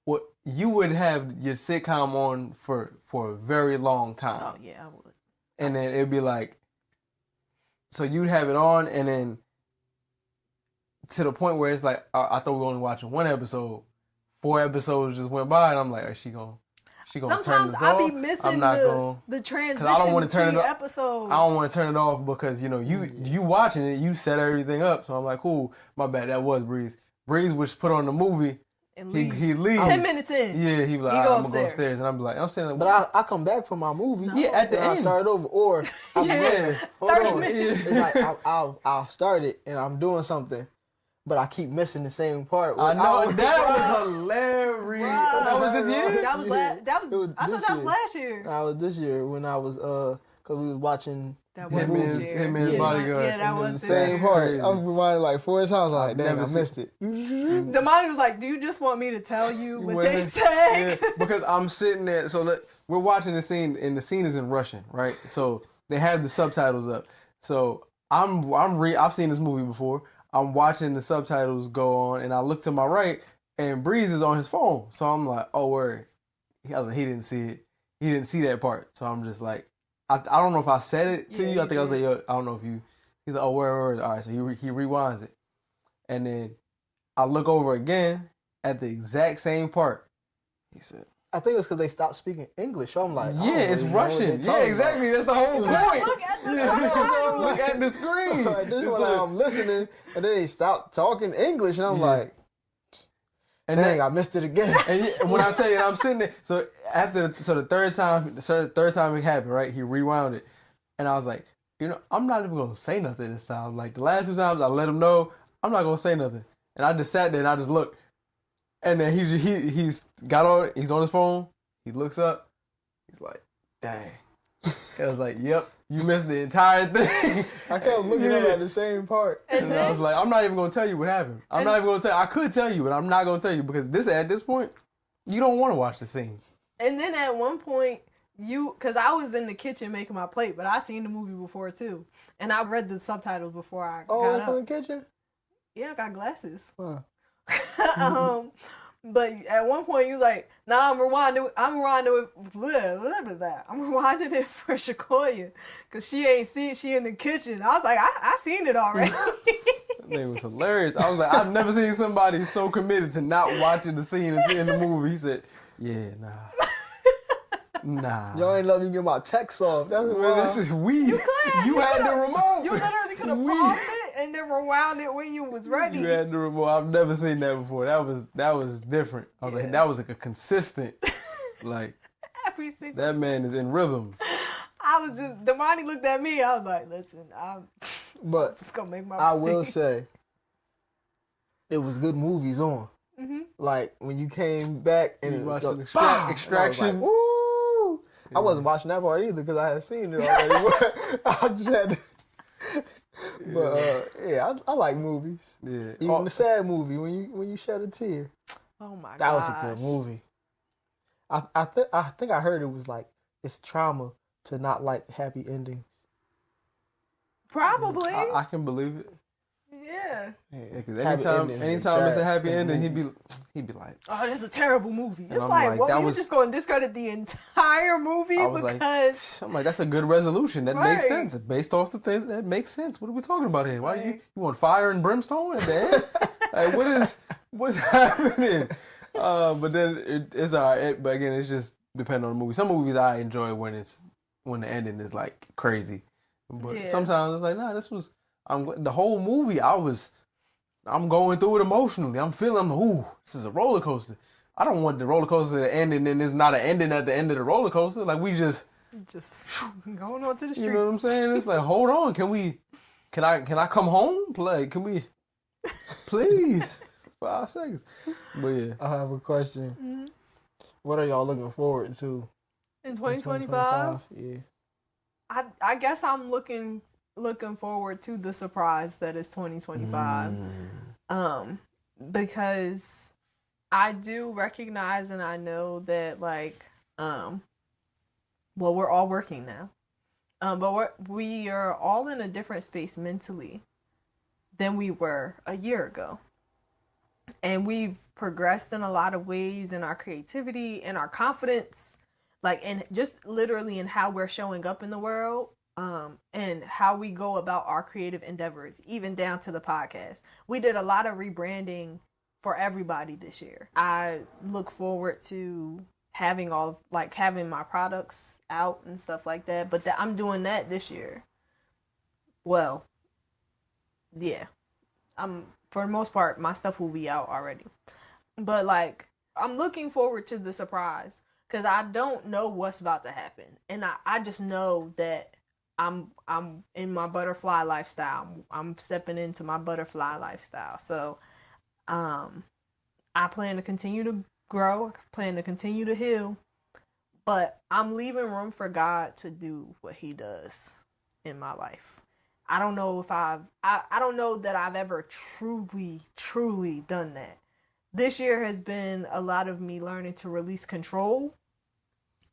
Well, you would have your sitcom on for a very long time. Oh, yeah, I would. And then it'd be like, so you'd have it on, and then to the point where it's like, I thought we were only watching one episode. 4 episodes just went by, and I'm like, is she gonna turn Sometimes this I off? be missing I'm not gonna, the transition I don't want to turn it off. episodes. I don't want to turn it off because you watching it, you set everything up. So I'm like, cool, my bad, that was Breeze. Breeze was put on the movie. And He leaves. 10 minutes in. Yeah, he be like, I'm gonna go upstairs, and I'm like, I'm saying, like, But I come back from my movie. Yeah, at the end. I start over, or yeah, hold 30 on. minutes. It's like I'll start it and I'm doing something, but I keep missing the same part. I know that was hilarious. Wow. That was this year. That was I thought that was last year. I was this year when I was cause we was watching That was Hitman's yeah. Bodyguard. Yeah, that the was same part. I was reminded like 4 times. Like, damn, I missed it. The mind was like, do you just want me to tell you what When they it- said? Yeah, because I'm sitting there. So we're watching the scene, and the scene is in Russian, right? So they have the subtitles up. So I've seen this movie before. I'm watching the subtitles go on, and I look to my right, and Breeze is on his phone. So I'm like, oh, word. He didn't see it. He didn't see that part. So I'm just like, I don't know if I said it to Yeah, you. I think I was like, yo, I don't know if you. He's like, oh, word. All right, so he rewinds it, and then I look over again at the exact same part. He said, I think it's because they stopped speaking English. So I'm like, yeah, it's even know what Russian. they're Yeah, talking exactly. That's the whole point. Look at the Yeah. Look at the screen. about. Like, this It's one, like- I'm listening, and then they stopped talking English, and I'm Yeah. like, and dang, then, I missed it again. and when I tell you, I'm sitting there. So the third time it happened, right? He rewound it, and I was like, I'm not even gonna say nothing this time. Like the last 2 times, I let him know I'm not gonna say nothing, and I just sat there and I just looked, and then he's got on. He's on his phone. He looks up. He's like, dang. I was like, yep, you missed the entire thing. I kept looking up Yeah. at the same part. And I was like, I'm not even gonna tell you what happened. I'm not even gonna tell. I could tell you, but I'm not gonna tell you because at this point, you don't want to watch the scene. And then at one point, because I was in the kitchen making my plate, but I seen the movie before too. And I read the subtitles before I Oh, got it's in up. the kitchen? Yeah, I got glasses. Huh. But at one point you was like, nah, I'm rewinding it for Shakoya. Cause she ain't see it, she in the kitchen. I was like, I seen it already. That thing was hilarious. I was like, I've never seen somebody so committed to not watching the scene in the movie. He said, yeah, nah. Y'all ain't let me get my text off. That's Well, why. this is weird. You had the remote. You literally could have paused it and then rewound it when you was ready. You had the remote. I've never seen that before. That was different. I was like, that was like a consistent, like Every single that man is in rhythm. I was just, Damani looked at me. I was like, listen, I'm But just gonna make my. I will say, it was good movies on. Like when you came back and it was watching Extraction. Woo! I wasn't watching that part either because I had seen it already. I just had to. But yeah, I like movies. Yeah. Even the sad movie when you shed a tear. Oh my god, That was a good movie. I think I heard it was like it's trauma to not like happy endings. Probably. I can believe it. Yeah. Yeah, because anytime it's a happy ending, he'd be like, oh, this is a terrible movie. It's I'm like, like, well, that you was- just going to discredit the entire movie I was because. I'm like, that's a good resolution. That makes Right. sense. Based off the things that makes sense. What are we talking about here? Why you Right. want fire and brimstone at the end? Like, what's happening? But then it's all right. But again, it's just depending on the movie. Some movies I enjoy when the ending is like crazy. But Yeah. sometimes it's like, nah, the whole movie I'm going through it emotionally. I'm feeling, ooh, this is a roller coaster. I don't want the roller coaster to end and then there's not an ending at the end of the roller coaster. Like we just Going on to the street. you know what I'm saying? It's like, hold on, can I come home? Like, can we please 5 seconds? But yeah. I have a question. What are y'all looking forward to In 2025, Yeah. I guess I'm looking forward to the surprise that is 2025. Because I do recognize and I know that like well, we're all working now. But we are all in a different space mentally than we were a year ago. And we've progressed in a lot of ways in our creativity and our confidence, like, and just literally in how we're showing up in the world, and how we go about our creative endeavors, even down to the podcast. We did a lot of rebranding for everybody this year. I look forward to having my products out and stuff like that, but I'm doing that this year. Well, yeah, for the most part, my stuff will be out already. But like, I'm looking forward to the surprise because I don't know what's about to happen, and I just know that I'm in my butterfly lifestyle. I'm stepping into my butterfly lifestyle. So, I plan to continue to grow. I plan to continue to heal, but I'm leaving room for God to do what He does in my life. I don't know if I don't know that I've ever truly done that. This year has been a lot of me learning to release control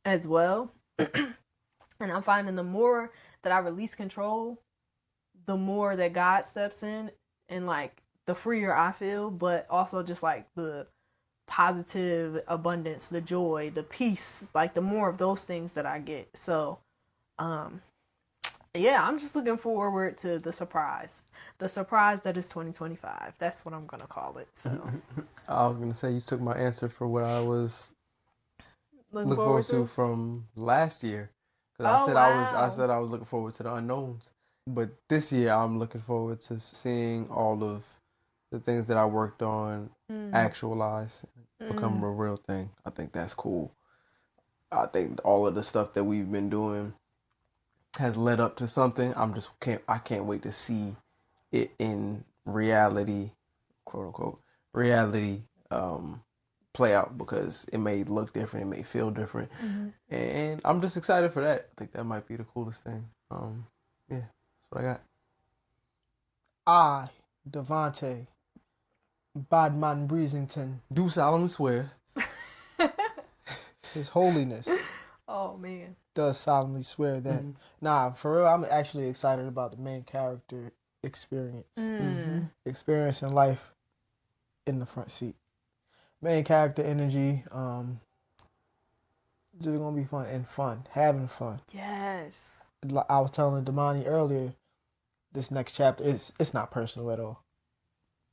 as well. And I'm finding the more that I release control, the more that God steps in, and like the freer I feel, but also just like the positive abundance, the joy, the peace, like the more of those things that I get. So, yeah, I'm just looking forward to the surprise that is 2025. That's what I'm gonna call it. So I was gonna say you took my answer for what I was looking forward to from last year. Because I said I was looking forward to the unknowns. But this year I'm looking forward to seeing all of the things that I worked on actualize, become a real thing. I think that's cool. I think all of the stuff that we've been doing has led up to something. I can't wait to see it in reality, quote unquote, reality, play out, because it may look different, it may feel different, and I'm just excited for that. I think that might be the coolest thing. Yeah, that's what I got. I, Devontae, Badman Breezington, Do solemnly swear. His Holiness, oh man, does solemnly swear that. Nah, for real, I'm actually excited about the main character experience. Experiencing life in the front seat. Main character energy, just gonna be fun, having fun. yes, I was telling Damani earlier, this next chapter, it's not personal at all.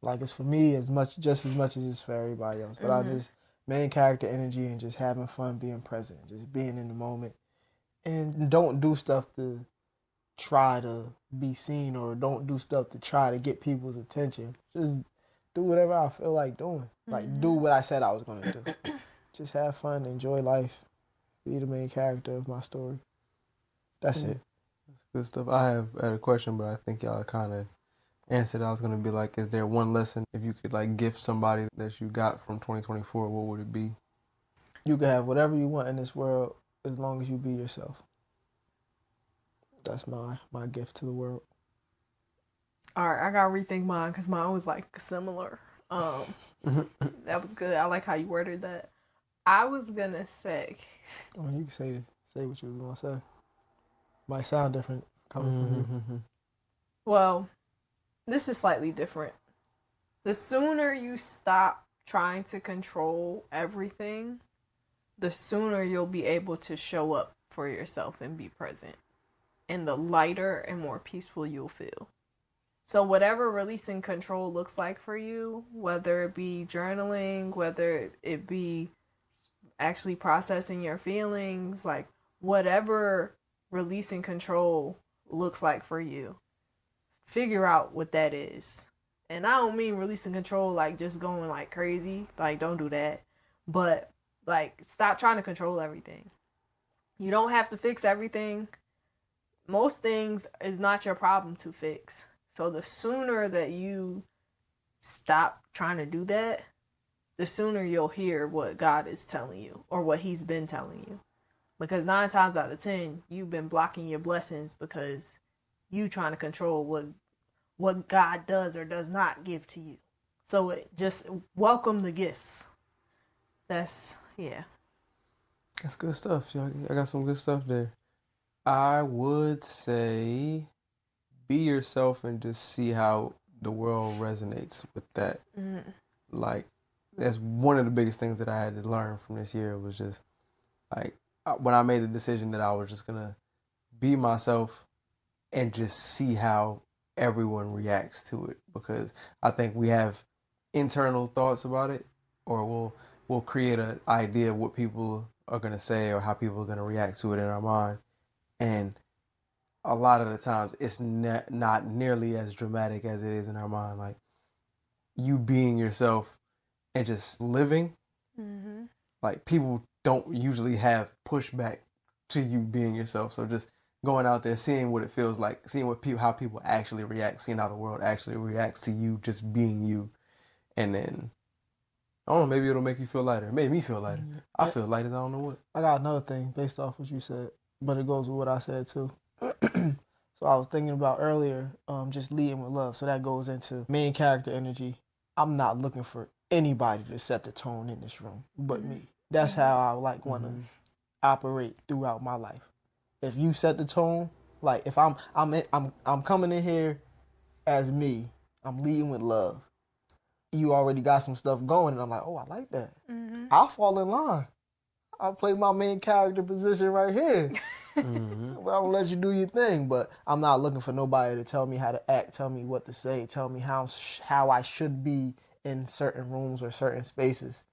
Like, it's for me just as much as it's for everybody else. But I just, main character energy and just having fun, being present, just being in the moment. And don't do stuff to try to be seen, or don't do stuff to try to get people's attention. Just do whatever I feel like doing. Like, do what I said I was going to do. Just have fun, enjoy life, be the main character of my story. That's it. Good stuff. I had a question, but I think y'all kind of answered. I was gonna be like, is there one lesson if you could like gift somebody that you got from 2024? What would it be? You can have whatever you want in this world as long as you be yourself. That's my gift to the world. All right, I gotta rethink mine because mine was like similar. That was good. I like how you worded that. I was gonna say. Oh, you can say what you was gonna say. Might sound different coming from you. Well, this is slightly different. The sooner you stop trying to control everything, the sooner you'll be able to show up for yourself and be present. And the lighter and more peaceful you'll feel. So whatever releasing control looks like for you, whether it be journaling, whether it be actually processing your feelings, like whatever releasing control looks like for you, figure out what that is. And I don't mean releasing control like just going like crazy, like don't do that, but like stop trying to control everything. You don't have to fix everything. Most things is not your problem to fix. So the sooner that you stop trying to do that, the sooner you'll hear what God is telling you or what he's been telling you. Because 9 times out of 10, you've been blocking your blessings because you trying to control what God does or does not give to you. So just welcome the gifts. That's good stuff. Y'all, I got some good stuff there. I would say be yourself and just see how the world resonates with that. Like, that's one of the biggest things that I had to learn from this year was just, like, when I made the decision that I was just going to be myself and just see how everyone reacts to it. Because I think we have internal thoughts about it, or we'll create an idea of what people are going to say or how people are going to react to it in our mind. And a lot of the times it's not nearly as dramatic as it is in our mind. Like, you being yourself and just living, like, people don't usually have pushback to you being yourself. So just going out there, seeing what it feels like, seeing how people actually react, seeing how the world actually reacts to you just being you. And then, I don't know, maybe it'll make you feel lighter. It made me feel lighter. I feel light as I don't know what. I got another thing based off what you said, but it goes with what I said too. So I was thinking about earlier, just leading with love. So that goes into main character energy. I'm not looking for anybody to set the tone in this room but me. That's how I want to operate throughout my life. If you set the tone, like if I'm coming in here as me, I'm leading with love. You already got some stuff going, and I'm like, oh, I like that. I'll fall in line. I'll play my main character position right here. But I'm gonna let you do your thing. But I'm not looking for nobody to tell me how to act, tell me what to say, tell me how I should be in certain rooms or certain spaces.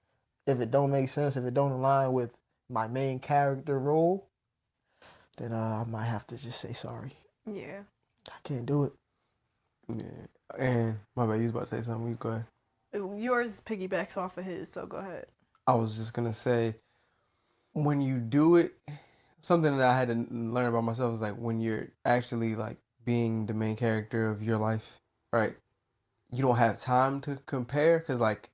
If it don't make sense, if it don't align with my main character role, then I might have to just say sorry. Yeah. I can't do it. Yeah. And my bad, you was about to say something. You go ahead. Yours piggybacks off of his, so go ahead. I was just gonna say, when you do it, something that I had to learn about myself is like when you're actually like being the main character of your life, right? You don't have time to compare because like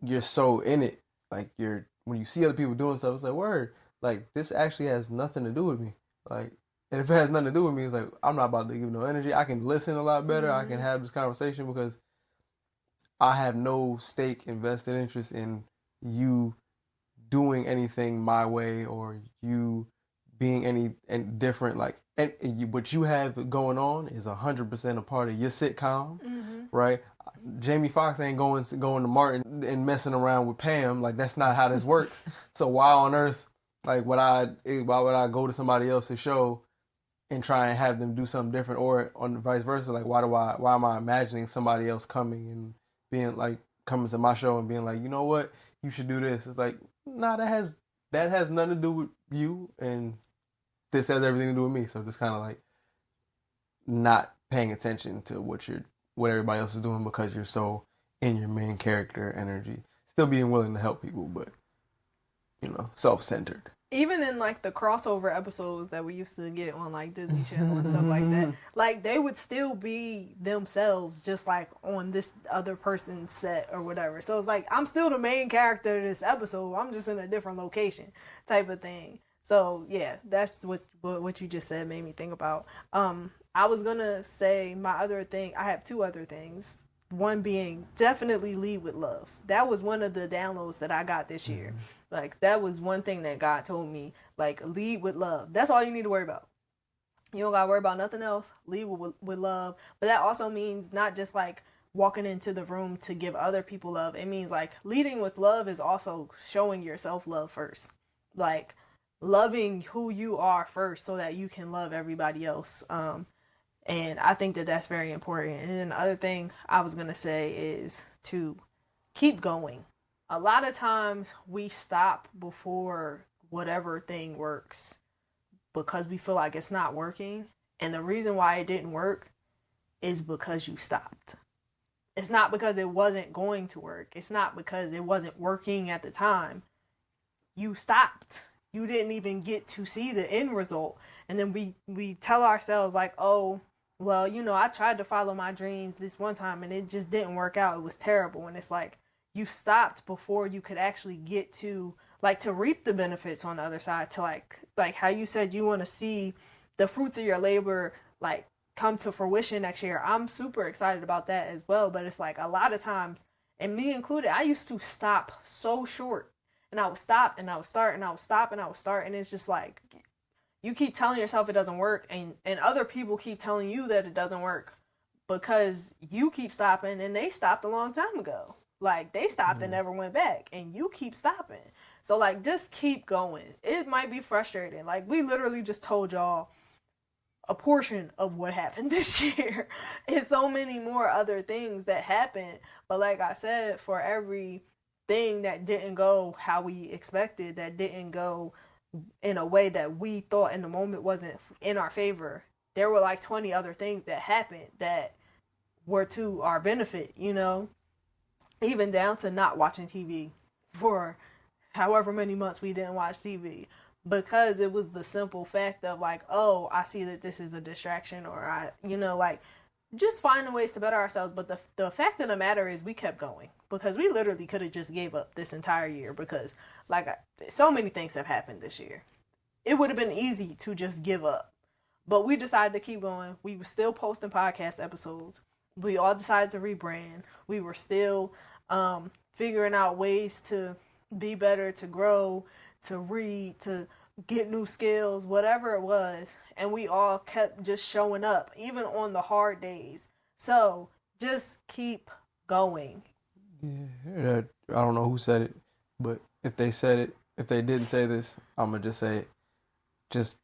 you're so in it. Like when you see other people doing stuff, it's like, word, like this actually has nothing to do with me. Like, and if it has nothing to do with me, it's like I'm not about to give no energy. I can listen a lot better. I can have this conversation because I have no stake, invested interest in you doing anything my way or you being any different. Like, and what you have going on is 100% a part of your sitcom, right? Jamie Foxx ain't going to Martin and messing around with Pam. Like, that's not how this works. So why on earth, like, why would I go to somebody else's show and try and have them do something different, or on the vice versa? Like, why am I imagining somebody else coming and being like, coming to my show and being like, you know what, you should do this? It's like, nah, that has nothing to do with you, and this has everything to do with me. So just kind of like not paying attention to what everybody else is doing because you're so in your main character energy. Still being willing to help people, but self-centered. even in like the crossover episodes that we used to get on like Disney Channel and stuff like that, like they would still be themselves just like on this other person's set or whatever. So it's like I'm still the main character of this episode, I'm just in a different location type of thing. So yeah, that's what you just said made me think about. I was gonna say my other thing, I have two other things. One being definitely lead with love. That was one of the downloads that I got this year. Like, that was one thing that God told me. Like, lead with love. That's all you need to worry about. You don't got to worry about nothing else. Lead with love. But that also means not just, like, walking into the room to give other people love. It means, like, leading with love is also showing yourself love first. Like, loving who you are first so that you can love everybody else. And I think that that's very important. And then the other thing I was going to say is to keep going. A lot of times we stop before whatever thing works because we feel like it's not working. And the reason why it didn't work is because you stopped. It's not because it wasn't going to work. It's not because it wasn't working at the time. You stopped. You didn't even get to see the end result. And then we tell ourselves like, oh, well, you know, I tried to follow my dreams this one time and it just didn't work out. It was terrible. And it's like, you stopped before you could actually get to, like, to reap the benefits on the other side, to like how you said you want to see the fruits of your labor, like, come to fruition next year. I'm super excited about that as well. But it's like a lot of times, and me included, I used to stop so short, and I would stop and I would start and I would stop and I would start. And it's just like, you keep telling yourself it doesn't work, and other people keep telling you that it doesn't work because you keep stopping, and they stopped a long time ago. Like, they stopped and never went back, and you keep stopping. So, like, just keep going. It might be frustrating. Like, we literally just told y'all a portion of what happened this year. And so many more other things that happened. But like I said, for every thing that didn't go how we expected, that didn't go in a way that we thought in the moment wasn't in our favor, there were like 20 other things that happened that were to our benefit, you know? Even down to not watching TV for however many months we didn't watch TV, because it was the simple fact of like, oh, I see that this is a distraction, or I, you know, like, just finding ways to better ourselves. But the fact of the matter is we kept going, because we literally could have just gave up this entire year, because like so many things have happened this year. It would have been easy to just give up, but we decided to keep going. We were still posting podcast episodes. We all decided to rebrand. We were still figuring out ways to be better, to grow, to read, to get new skills, whatever it was. And we all kept just showing up, even on the hard days. So just keep going. Yeah, I don't know who said it, but if they said it, if they didn't say this, I'm gonna just say it. Just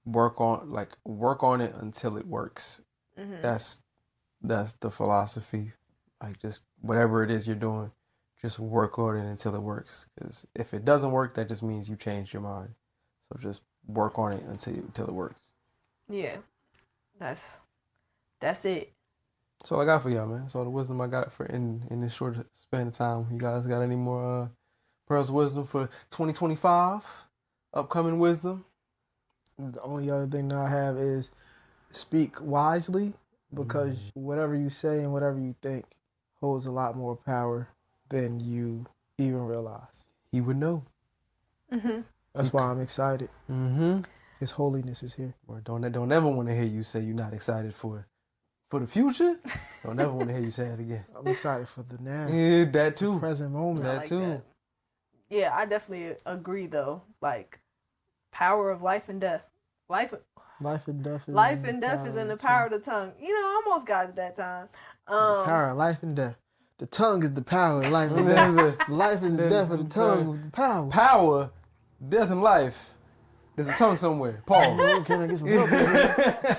work on it until it works. Mm-hmm. That's the philosophy. Like, just whatever it is you're doing, just work on it until it works. Because if it doesn't work, that just means you changed your mind. So just work on it until it works. Yeah, that's it. That's all I got for y'all, man. That's all the wisdom I got for in this short span of time. You guys got any more pearls of wisdom for 2025? Upcoming wisdom? The only other thing that I have is speak wisely, because whatever you say and whatever you think holds a lot more power than you even realize. He would know. Mm-hmm. That's why I'm excited. Mm-hmm. His holiness is here. Or don't ever want to hear you say you're not excited for the future. Don't ever want to hear you say it again. I'm excited for the now. Yeah, that too. The present moment. That too. That. Yeah, I definitely agree though. Like, power of life and death. Life and death is in the power of the tongue. You know, I almost got it that time. The power of life and death. The tongue is the power of life and death. Life is the death of the tongue with the power. Power, death and life. There's a tongue somewhere. Pause. Can I get some help here?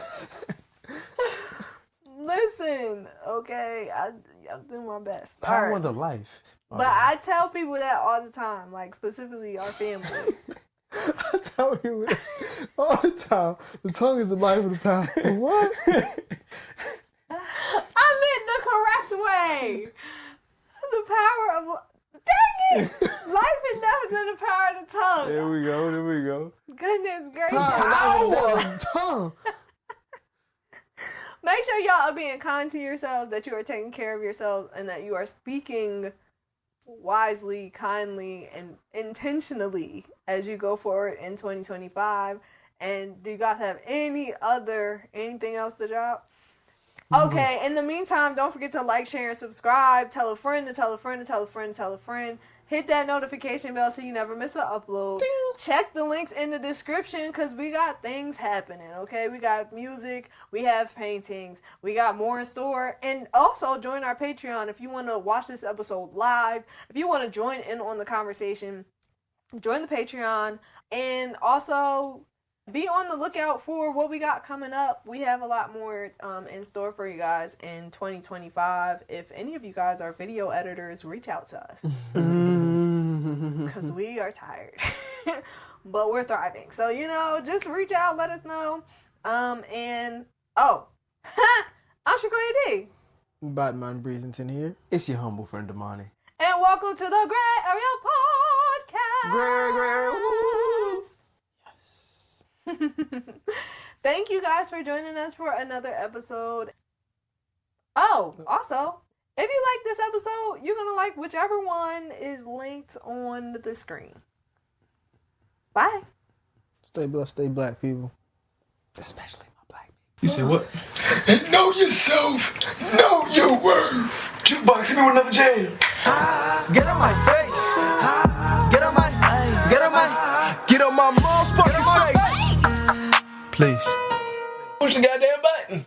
Listen, okay, I'm doing my best. Power of the life. But I tell people that all the time, like specifically our family. I tell you all the time, the tongue is the life of the power. What? I meant the correct way. The power of... Dang Life and death is in the power of the tongue. There we go. There we go. Goodness gracious. Power. Tongue. Make sure y'all are being kind to yourselves, that you are taking care of yourselves, and that you are speaking wisely, kindly, and intentionally as you go forward in 2025. And do you guys have anything else to drop? Okay, in the meantime, don't forget to like, share, and subscribe. Tell a friend to tell a friend to tell a friend to tell a friend. Hit that notification bell so you never miss an upload. Ding. Check the links in the description because we got things happening, okay? We got music, we have paintings, we got more in store. And also join our Patreon if you want to watch this episode live. If you want to join in on the conversation, join the Patreon. And also be on the lookout for what we got coming up. We have a lot more in store for you guys in 2025. If any of you guys are video editors, reach out to us. Because we are tired. But we're thriving. So, just reach out, let us know. I'm Grae Batman Breezington here. It's your humble friend, Damani. And welcome to the Grae Area Podcast. Grae. Thank you guys for joining us for another episode. Oh, also, if you like this episode, you're going to like whichever one is linked on the screen. Bye. Stay blessed, stay black, people. Especially my black people. You say what? Know yourself. Know your worth. Jukebox, hit me with another jam. Get on my face. Get on my motherfucking face. Please. Push the goddamn button.